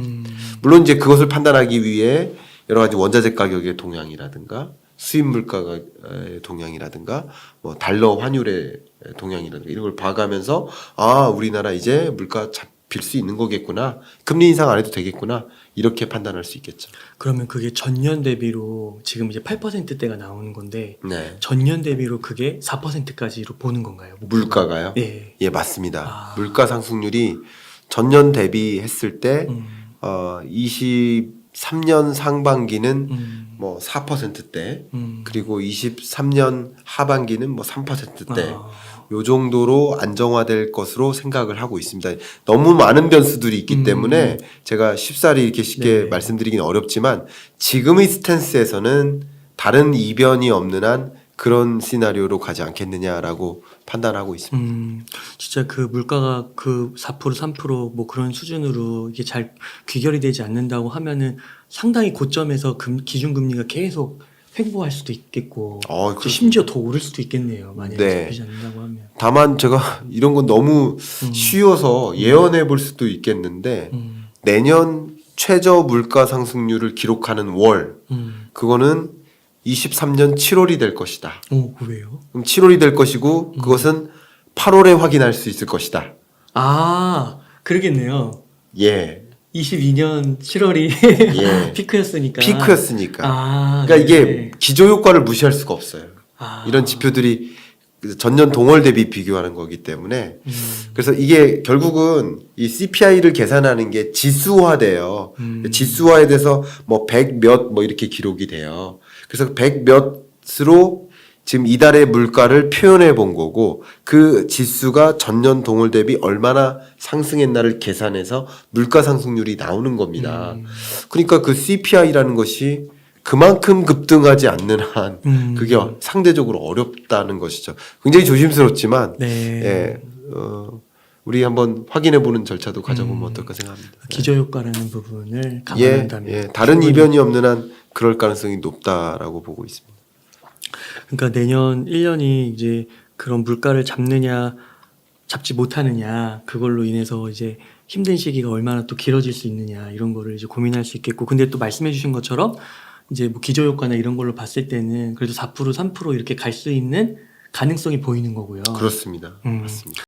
물론 이제 그것을 판단하기 위해 여러 가지 원자재 가격의 동향이라든가 수입 물가의 동향이라든가 뭐 달러 환율의 동향이라든가 이런 걸 봐가면서 우리나라 이제 물가 잡힐 수 있는 거겠구나. 금리 인상 안 해도 되겠구나. 이렇게 판단할 수 있겠죠. 그러면 그게 전년 대비로 지금 이제 8%대가 나오는 건데 네. 전년 대비로 그게 4%까지로 보는 건가요? 물가가요? 네. 예, 맞습니다. 물가 상승률이 전년 대비했을 때 23년 상반기는 뭐 4%대 그리고 23년 하반기는 뭐 3%대 요 정도로 안정화될 것으로 생각을 하고 있습니다. 너무 많은 변수들이 있기 때문에 제가 쉽사리 이렇게 쉽게 말씀드리긴 어렵지만 지금의 스탠스에서는 다른 이변이 없는 한 그런 시나리오로 가지 않겠느냐라고 판단하고 있습니다. 진짜 그 물가가 그 4% 3%뭐 그런 수준으로 이게 잘 귀결이 되지 않는다고 하면은 상당히 고점에서 기준금리가 계속 횡보할 수도 있겠고 심지어 더 오를 수도 있겠네요. 만약에 잡히지 않는다고 하면. 다만 제가 이런 건 너무 쉬워서 예언해 볼 수도 있겠는데 내년 최저 물가 상승률을 기록하는 월 그거는 23년 7월이 될 것이다. 왜요? 그럼 7월이 될 것이고 그것은 8월에 확인할 수 있을 것이다. 그러겠네요. 예. 22년 7월이 예. 피크였으니까. 그러니까 이게 기저효과를 무시할 수가 없어요. 이런 지표들이 전년 동월 대비 비교하는 거기 때문에 그래서 이게 결국은 이 CPI를 계산하는 게 지수화돼요. 지수화에 대해서 뭐 100 몇 뭐 이렇게 기록이 돼요. 그래서 100 몇으로 지금 이달의 물가를 표현해 본 거고 그 지수가 전년 동월 대비 얼마나 상승했나를 계산해서 물가 상승률이 나오는 겁니다. 그러니까 그 CPI라는 것이 그만큼 급등하지 않는 한 그게 상대적으로 어렵다는 것이죠. 굉장히 조심스럽지만 우리 한번 확인해 보는 절차도 가져보면 어떨까 생각합니다. 기저효과라는 부분을 감안한다면 다른 이변이 없는 한 그럴 가능성이 높다라고 보고 있습니다. 그러니까 내년 1년이 이제 그런 물가를 잡느냐 잡지 못하느냐 그걸로 인해서 이제 힘든 시기가 얼마나 또 길어질 수 있느냐 이런 거를 이제 고민할 수 있겠고 근데 또 말씀해 주신 것처럼 이제 뭐 기저효과나 이런 걸로 봤을 때는 그래도 4% 3% 이렇게 갈 수 있는 가능성이 보이는 거고요. 그렇습니다. 맞습니다.